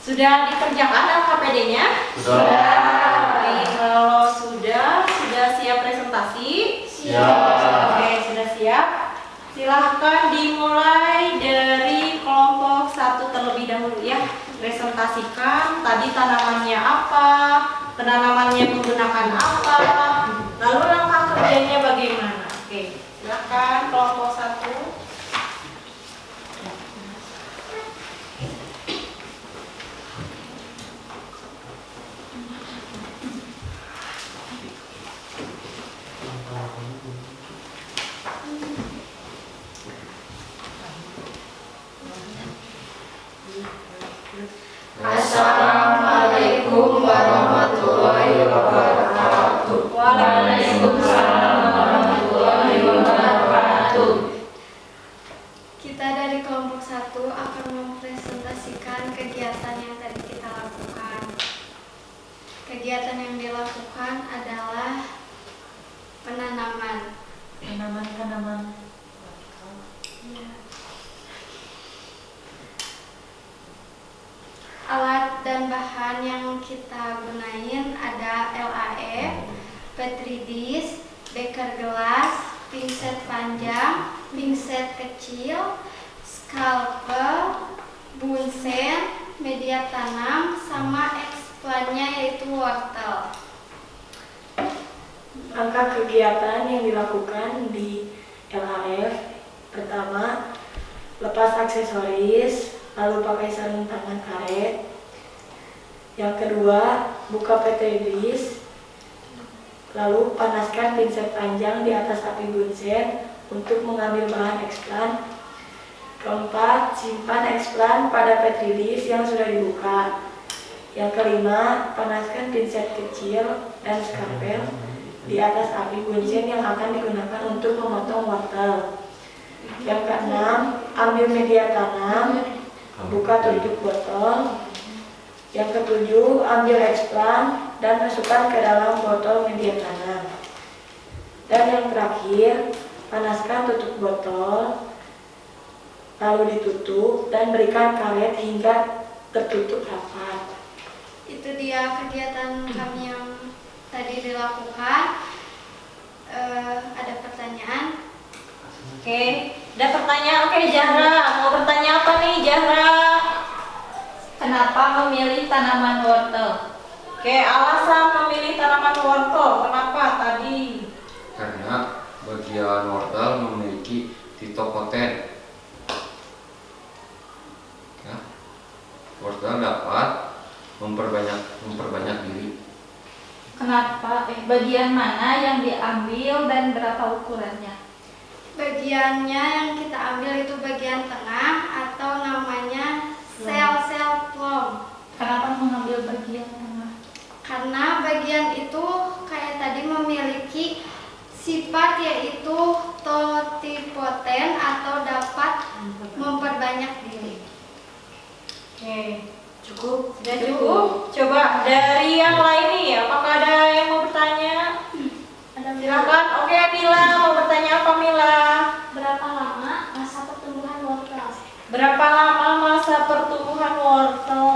Sudah dikerjakan LKPD-nya? Baik, kalau sudah siap presentasi? Oke, sudah siap. Silahkan dimulai dari kelompok 1 terlebih dahulu ya. Presentasikan tadi tanamannya apa, penanamannya menggunakan apa, lalu langkah kerjanya bagaimana. Oke, silahkan kelompok 1. Assalamualaikum warahmatullahi wabarakatuh. Waalaikumsalam warahmatullahi wabarakatuh. Kita dari kelompok 1 akan mempresentasikan kegiatan yang tadi kita lakukan. Kegiatan yang dilakukan adalah penanaman. Tanaman. Alat dan bahan yang kita gunain ada LAF, Petri dish, beker gelas, pinset panjang, pinset kecil, scalpel, bunsen, media tanam, sama eksplannya yaitu wortel. Angka kegiatan yang dilakukan di LAF: pertama, lepas aksesoris, lalu pakai sarung tangan karet. Yang kedua, buka Petri dish, lalu panaskan pinset panjang di atas api bunsen untuk mengambil bahan eksplan. Keempat, simpan eksplan pada Petri dish yang sudah dibuka. Yang kelima, panaskan pinset kecil dan skalpel di atas api bunsen yang akan digunakan untuk memotong wortel. Yang keenam, ambil media tanam, buka tutup botol. Yang ketujuh, ambil eksplan dan masukkan ke dalam botol media tanam. Dan yang terakhir, panaskan tutup botol, lalu ditutup dan berikan karet hingga tertutup rapat. Itu dia kegiatan kami yang tadi dilakukan. Ada pertanyaan? Oke, ada pertanyaan. Oke, Zahra, mau bertanya apa nih, Zahra? Kenapa memilih tanaman wortel? Oke, alasan memilih tanaman wortel, kenapa tadi? Karena bagian wortel memiliki fitopoten. Ya, wortel dapat memperbanyak diri. Kenapa? Bagian mana yang diambil dan berapa ukurannya? Bagiannya yang kita ambil itu bagian tengah atau namanya sel-sel plom. Kenapa mengambil bagian tengah? Karena bagian itu kayak tadi memiliki sifat yaitu totipoten atau dapat memperbanyak diri. Oke, cukup? Sudah cukup? Coba dari yang lain nih, apakah ada yang mau bertanya? Silakan. Oke, Mila, mau bertanya apa, Mila? Berapa lama masa pertumbuhan wortel? Berapa lama masa pertumbuhan wortel?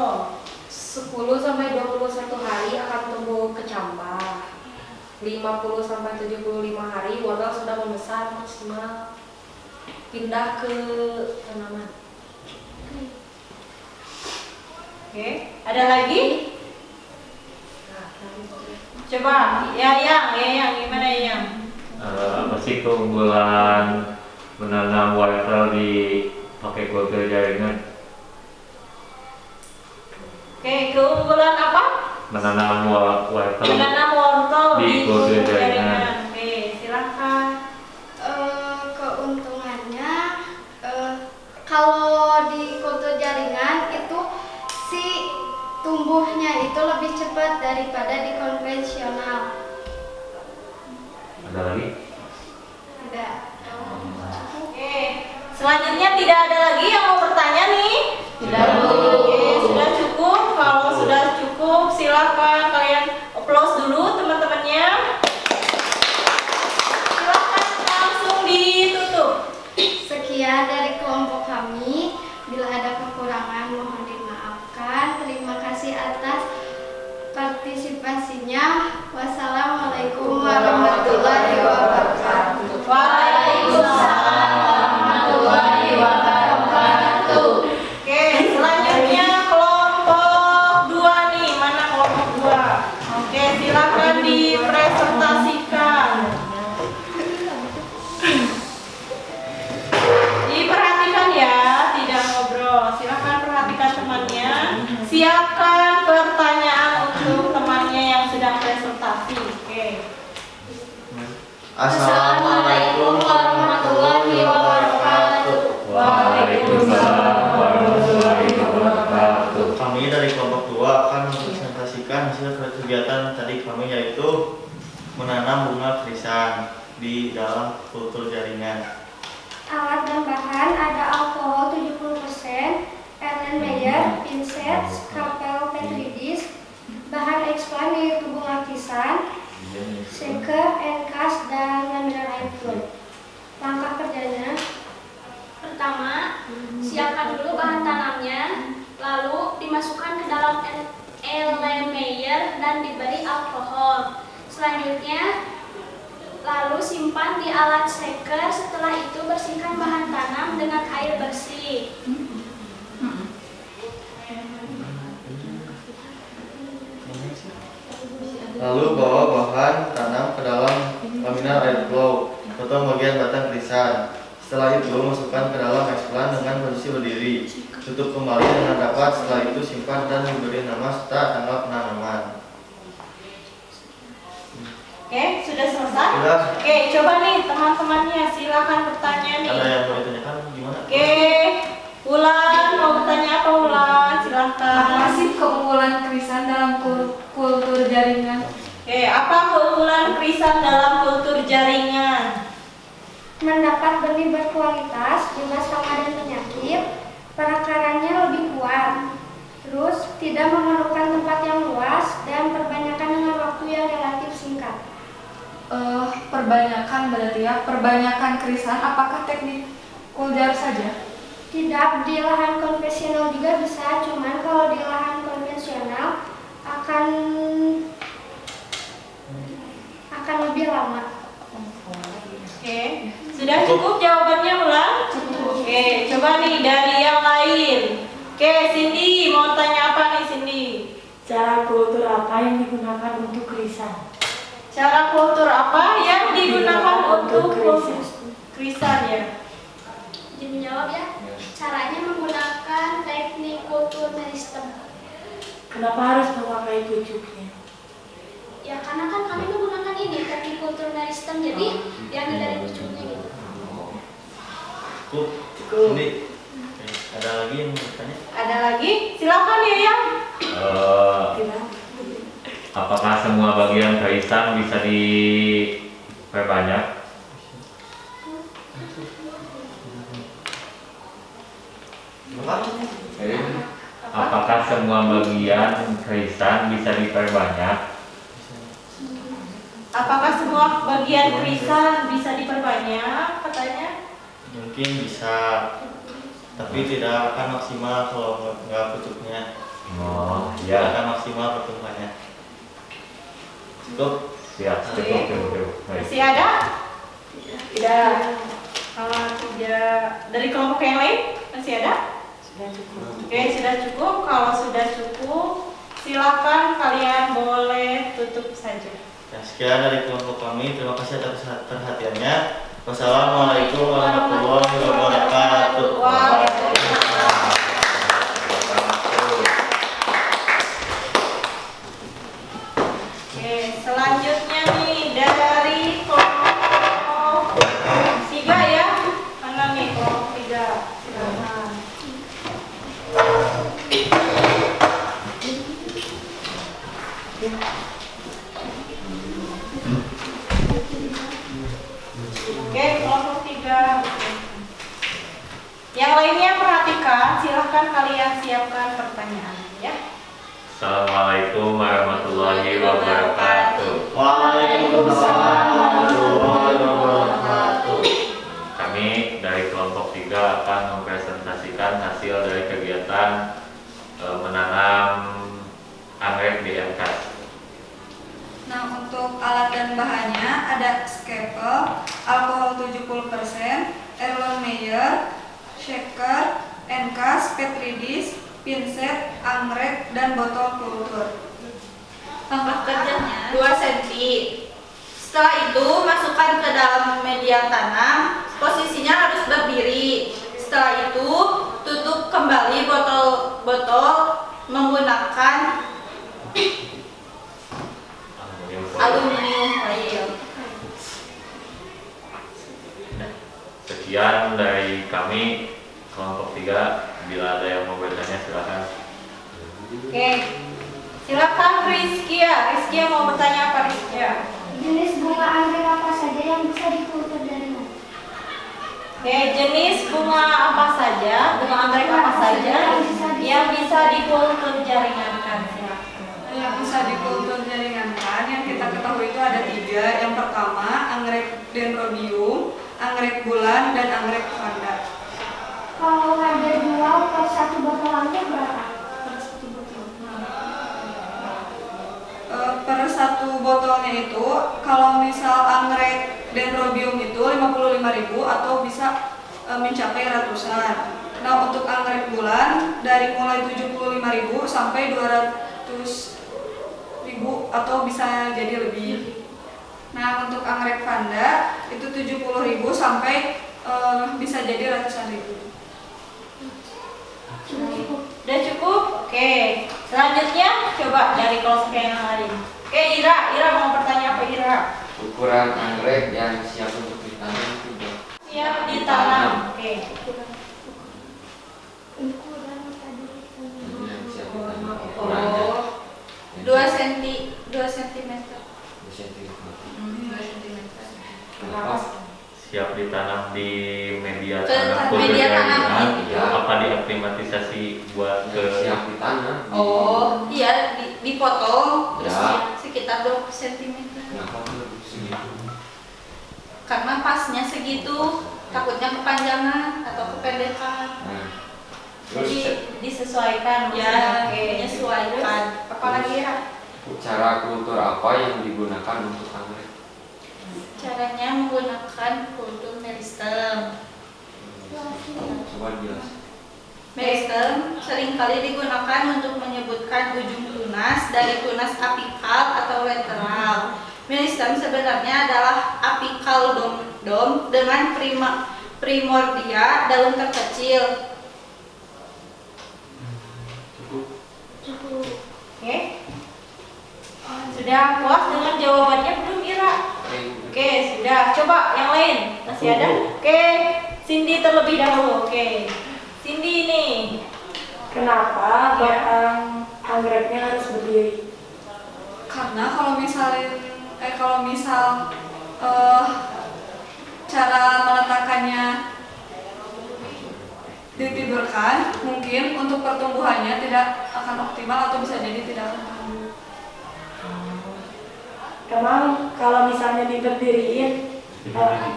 10-21 hari akan tumbuh kecambah. 50-75 hari wortel sudah membesar maksimal pindah ke tanaman. Oke, ada lagi? Coba, Yang gimana Yang? Apa sih keunggulan menanam wortel di pakai kultur jaringan? Oke, keunggulan apa? Menanam wortel Menanam wortel di di kultur kultur jaringan. jaringan. Oke, silakan. Keuntungannya kalau di kultur jaringan itu si tumbuhnya itu lebih cepat daripada di konvensional. Ada lagi? Ada. Oke, selanjutnya tidak ada lagi yang mau bertanya nih? Oke, sudah cukup. Kalau sudah cukup, silakan kalian applause dulu teman-temannya. Silakan langsung ditutup. Sekian dari kelompok kami. Bila ada kekurangan mohon dimaafkan. siapkan pertanyaan untuk temannya yang sedang presentasi. Oke. Assalamualaikum warahmatullahi wabarakatuh. Waalaikumsalam warahmatullahi wabarakatuh. Kami dari kelompok 2 akan mempresentasikan hasil kegiatan tadi kami, yaitu menanam bunga krisan di dalam kultur jaringan. Alat dan bahan ada alkohol 70%, Erlenmeyer, pinset, skalpel, petri disk. Bahan eksplan yaitu bunga krisan, shaker, enkas, dan laminar air flow. Langkah kerjanya: pertama, siapkan dulu bahan tanamnya, lalu dimasukkan ke dalam Erlenmeyer dan diberi alkohol. Selanjutnya, lalu simpan di alat shaker. Setelah itu bersihkan bahan tanam dengan air bersih. Lalu bawa bahan tanam ke dalam laminar air flow. Potong bagian batang krisan. Setelah itu masukkan ke dalam eksplan dengan posisi berdiri. Tutup kembali dengan rapat. Setelah itu simpan dan diberi nama serta tanggal penanaman. Oke, sudah selesai? Sudah. Oke, coba nih teman-temannya silakan bertanya nih. Ada yang mau ditanyakan gimana? Oke, Ulan mau bertanya apa Ulan? Silakan. Apa sih keunggulan krisan dalam kultur jaringan? Oke, apa keunggulan krisan dalam kultur jaringan? Mendapat benih berkualitas, bebas hama dan penyakit, perakarannya lebih kuat, terus tidak memerlukan tempat yang luas, dan perbanyakan dengan waktu yang relatif singkat. Perbanyakan berarti ya, perbanyakan krisan apakah teknik kuljar saja? Tidak, di lahan konvensional juga bisa, cuman kalau di lahan konvensional akan lebih lama. Oke, sudah cukup jawabannya Ulan? Oke, coba nih dari yang lain. Oke, Cindy mau tanya apa nih Cindy? Cara kultur apa yang digunakan untuk krisan? Cara kultur apa yang digunakan untuk krisan ya? Jadi jawab ya. Caranya menggunakan teknik kultur meristem. Kenapa harus memakai pucuknya? Ya karena kan kami menggunakan ini teknik kultur meristem, jadi diambil dari pucuknya gitu. Cukup. Ini ada lagi yang mau bertanya? Ada lagi? Silakan ya yang. Apakah semua bagian krisan bisa diperbanyak? Apakah semua bagian krisan bisa diperbanyak? Apakah semua bagian krisan bisa diperbanyak katanya? Mungkin bisa, tapi tidak akan maksimal kalau nggak pucuknya. Oh, Tidak ya. akan maksimal pertumbuhannya. Cukup. Siap, cukup. Baik. Masih ada? Tidak. Kalau tidak, dari kelompok yang lain masih ada? Oke, sudah cukup. Kalau sudah cukup, silakan kalian boleh tutup saja. Ya, sekian dari kelompok kami. Terima kasih atas perhatiannya. Wassalamualaikum warahmatullahi wabarakatuh. Waalaikumsalam. Oke, selanjutnya nih dari kelompok 3 ya. Mana nih kelompok 3? Silakan. Oke, kelompok 3. Yang lainnya perhatikan, silahkan kalian siapkan pertanyaannya ya. Assalamualaikum warahmatullahi wabarakatuh. Waalaikumsalam warahmatullahi wabarakatuh. Kami dari kelompok 3 akan mempresentasikan hasil dari kegiatan menanam anggrek di Enkas. Nah, untuk alat dan bahannya ada skepel, alkohol 70%, Erlenmeyer, shaker, enkas, petri disk, pinset, anggrek, dan botol kultur. Langkah kerjanya 2 cm. Setelah itu masukkan ke dalam media tanam, posisinya harus berdiri. Setelah itu tutup kembali botol menggunakan aluminium foil. Sekian dari kami kelompok 3. Bila ada yang mau bertanya silakan. Oke, silakan Rizkia. Rizkia mau bertanya apa Rizkia? Jenis bunga anggrek apa saja yang bisa dikultur dari mana? Oke, jenis bunga apa saja, bunga anggrek apa saja yang bisa dikultur jaringankan? Yang bisa dikultur jaringankan yang kita ketahui itu ada 3. Yang pertama anggrek dendrobium, anggrek bulan, dan anggrek vanda. Kalau harga jual per 1 botol anggrek berapa? Per 1 botolnya itu kalau misal anggrek dendrobium itu 55.000 atau bisa mencapai ratusan. Nah, untuk anggrek bulan dari mulai 75.000 sampai 200.000 atau bisa jadi lebih. Nah, untuk anggrek vanda itu 70.000 sampai bisa jadi ratusan ribu. Udah cukup? Oke. Selanjutnya coba dari kelompok yang lain. Oke, Ira mau bertanya apa Ira? Ukuran anggrek yang siap untuk ditanam itu berapa? Siap ditanam. Oke. Yang siap ditanam ukurannya 2 cm. 2 cm. 2 cm. 2 cm. Kenapa? Siap ditanam di media Ke tanam media tanam kultur iya. apa diaklimatisasi buat ke Siap ditanam. Oh, iya dipotong Ya. sekitar 20 cm. Kenapa lebih segitu? Karena pasnya segitu, takutnya kepanjangan atau kependekan. Nah, Jadi terus disesuaikan. Ya, Oke. menyesuaikan. Apalagi Ira? cara kultur apa yang digunakan untuk anggrek? Caranya menggunakan kultur meristem. Coba jelas. Meristem seringkali digunakan untuk menyebutkan ujung tunas dari tunas apikal atau lateral. Meristem sebenarnya adalah apikal dom dengan primordia daun terkecil. Cukup. Oke. Sudah puas dengan jawabannya belum Ira? Oke, sudah. Coba yang lain. Masih ada? Oke, Cindy terlebih dahulu. Oke. Cindy nih. Kenapa batang anggreknya harus berdiri? Karena kalau misal cara meletakkannya ditidurkan, mungkin untuk pertumbuhannya tidak akan optimal atau bisa jadi tidak akan tumbuh. Emang kalau misalnya diberdiriin,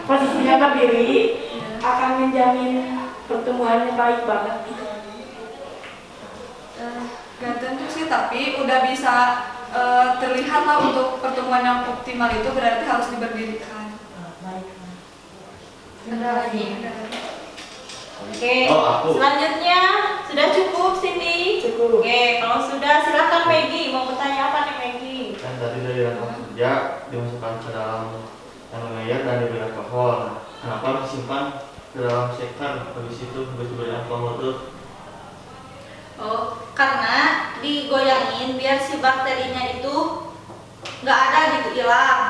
posisinya berdiri akan menjamin pertumbuhannya baik banget. Gak tentu sih, tapi udah bisa terlihat lah untuk pertumbuhan yang optimal itu berarti harus diberdirikan. Ada lagi? Ada lagi. Oke. Oh, aku. Selanjutnya sudah cukup Cindy? Cukup. Oke, kalau sudah silakan Maggie. Mau bertanya apa nih Maggie? Kan tadi dari rangka kerja dimasukkan ke dalam layer dan diberi alkohol. Kenapa disimpan ke dalam shaker? Habis itu diberi alkohol tuh. Oh, karena digoyangin biar si bakterinya itu nggak ada gitu, hilang.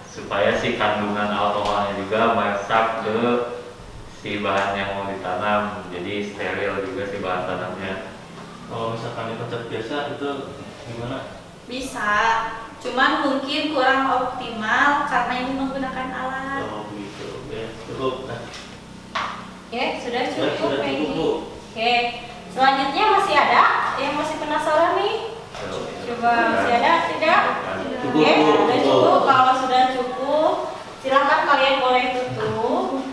supaya si kandungan alkoholnya juga meresap ke si bahan yang mau ditanam, jadi steril juga si bahan tanamnya. Kalau misalkan dipencet biasa itu gimana? Bisa, cuman mungkin kurang optimal karena ini menggunakan alat. Oh begitu, ya cukup. Nah, Oke, sudah ya, cukup sudah Maggie. cukup Bu. Oke, selanjutnya masih ada yang masih penasaran nih? Coba masih ada? Tidak? Cukup Oke, Bu. sudah cukup. Kalau sudah cukup, silahkan kalian boleh tutup.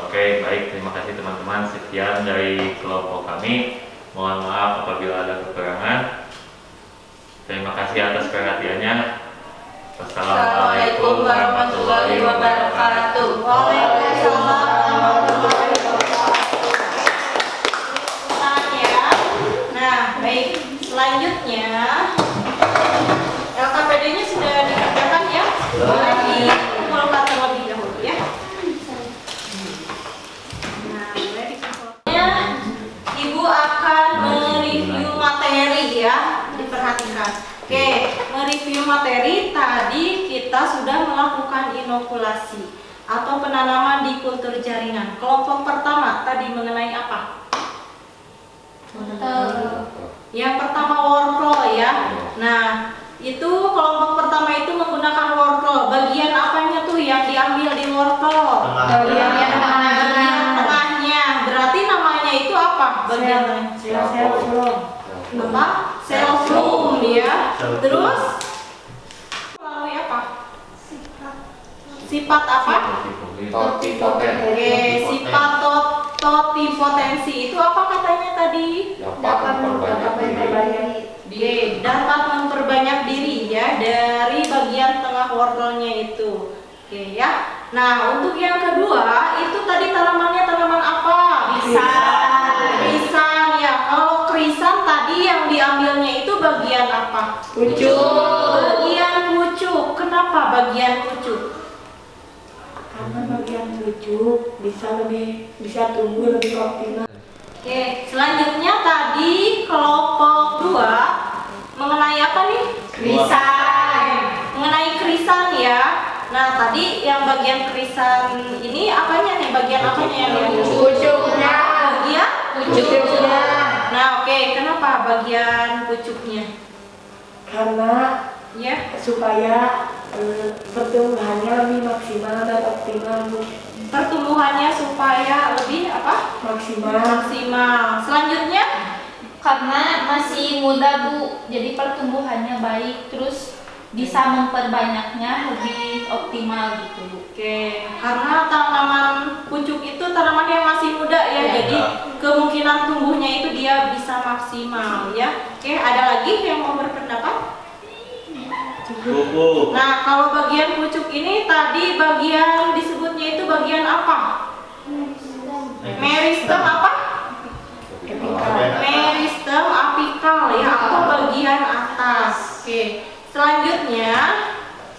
Oke, baik, terima kasih teman-teman. Sekian dari kelompok kami. Mohon maaf apabila ada kekurangan. Terima kasih atas perhatiannya. Assalamualaikum warahmatullahi wabarakatuh. Waalaikumsalam warahmatullahi wabarakatuh. Ya. Nah, baik. Selanjutnya, LKPD-nya sudah dikerjakan ya? Boleh dikumpulkan terlebih dahulu ya. Nah, boleh dikumpulkan. Ibu akan mereview materi diperhatikan. Oke, mereview materi tadi kita sudah melakukan inokulasi atau penanaman di kultur jaringan. Kelompok pertama tadi mengenai apa? Yang pertama wortel ya. Nah, itu kelompok pertama itu menggunakan wortel. Bagian apanya tuh yang diambil di wortel? Bagian tengahnya. Berarti namanya itu apa? Bagian apa? Sel flum ya. Terus melalui apa? Sifat apa? Totipotensi. Oke, sifat totipotensi itu apa katanya tadi? Dapat Dapat memperbanyak diri ya dari bagian tengah wortelnya itu. Oke ya. Nah, untuk yang kedua itu tadi tanamannya tanaman apa? Krisan ya. Kalau krisan tadi yang diambilnya itu bagian apa? Pucuk. Bagian pucuk. Kenapa bagian pucuk? Karena bagian pucuk bisa tumbuh lebih optimal. Oke, selanjutnya tadi kelompok 2 mengenai apa nih? Krisan. Mengenai krisan ya. Nah, tadi yang bagian krisan ini apanya nih? Bagian apanya yang Pucuknya. Bagian Pucuknya. Nah, oke, kenapa bagian pucuknya? Karena Ya. supaya pertumbuhannya lebih maksimal dan optimal, Bu. Pertumbuhannya supaya lebih apa? Maksimal. Selanjutnya Karena masih muda Bu, jadi pertumbuhannya baik, terus bisa memperbanyaknya lebih optimal gitu Bu. Oke, karena tanaman pucuk itu tanaman yang masih muda ya, jadi kemungkinan tumbuhnya itu dia bisa maksimal ya. Oke, ada lagi yang mau berpendapat? Nah, kalau bagian pucuk ini tadi bagian disebutnya itu bagian apa? Meristem apa? Meristem apikal ya, atau bagian atas. Oke. Selanjutnya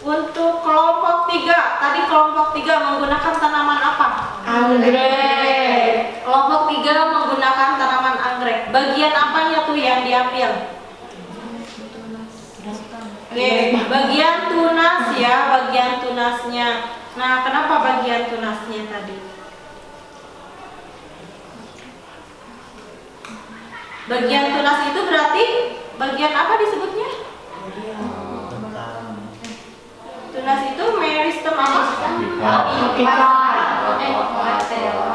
untuk kelompok 3. Tadi kelompok 3 menggunakan tanaman apa? Anggrek. Kelompok 3 menggunakan tanaman anggrek. Bagian apanya tuh yang diambil? Oke, bagian tunas ya, bagian tunasnya. Nah, kenapa bagian tunasnya tadi? Bagian tunas itu berarti bagian apa disebutnya? Tunas itu meristem apa?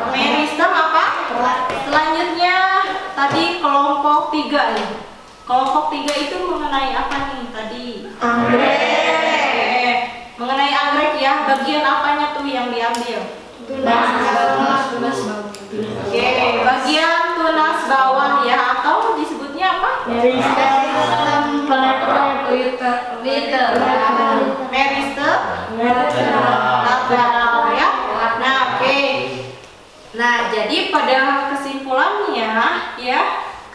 Meristem apa? Selanjutnya tadi kelompok 3 nih. Kelompok 3 itu mengenai apa nih tadi? Anggrek. Mengenai anggrek ya, bagian apanya tuh yang diambil? Tunas. Oke, bagian tunas bawah ya, atau disebutnya apa? Meristem lateral ya. Nah, oke. Nah, jadi pada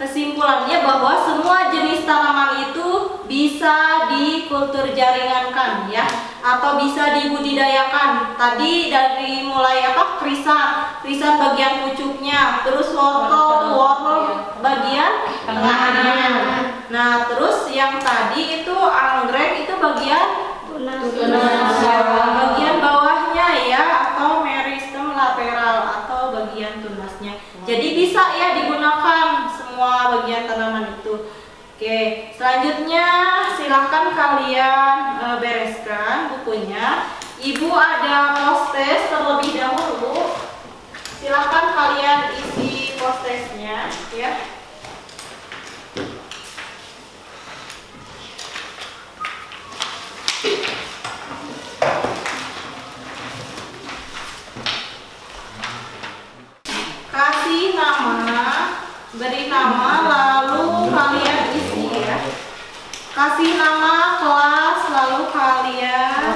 kesimpulannya bahwa semua jenis tanaman itu bisa dikultur jaringankan ya, atau bisa dibudidayakan. Tadi dari mulai apa? Krisan bagian pucuknya, terus wortel bagian tengahnya. Nah, terus yang tadi itu anggrek itu bagian bagian bawahnya ya, atau meristem lateral atau bagian tunasnya. Jadi bisa ya digunakan semua bagian tanaman itu. Oke, selanjutnya silahkan kalian bereskan bukunya. Ibu ada post-test terlebih dahulu. Silahkan kalian isi post-testnya ya. Kasih nama, beri nama, lalu kalian isi ya. Kasih nama kelas, lalu kalian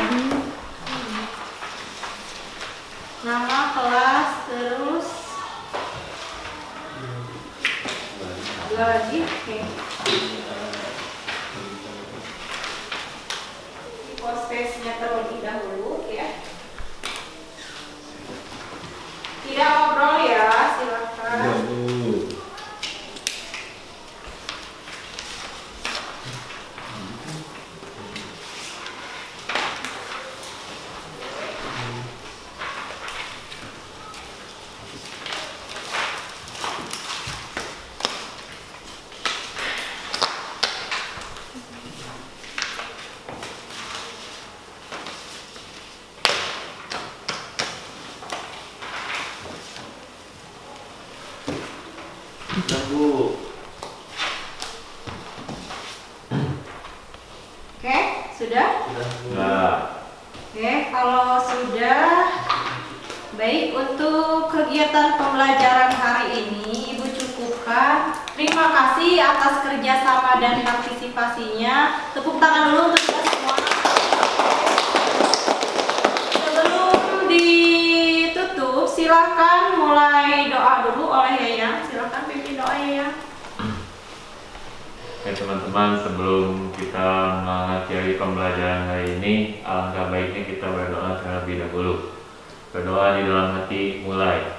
nama kelas, terus dua lagi. Oke. Post-testnya terlebih dahulu ya. Tidak ngobrol ya, silakan. Sudah, Bu. Oke, sudah? Sudah, Bu. Nah, Oke, kalau sudah, baik untuk kegiatan pembelajaran hari ini Ibu cukupkan. Terima kasih atas kerjasama dan partisipasinya. Tepuk tangan dulu untuk kita semua. Sebelum ditutup, silahkan mulai doa dulu oleh Yayang. Silahkan pimpin doa Yayang. Oke teman-teman, sebelum kita mengakhiri pembelajaran hari ini, alangkah baiknya kita berdoa terlebih dahulu. Berdoa di dalam hati mulai.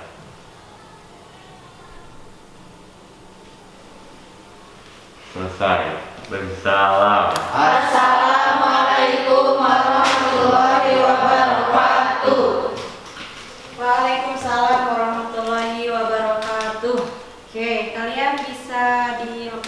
Selesai. Bersalam. Assalamualaikum warahmatullahi wabarakatuh. Waalaikumsalam warahmatullahi wabarakatuh. Oke, kalian bisa dilepas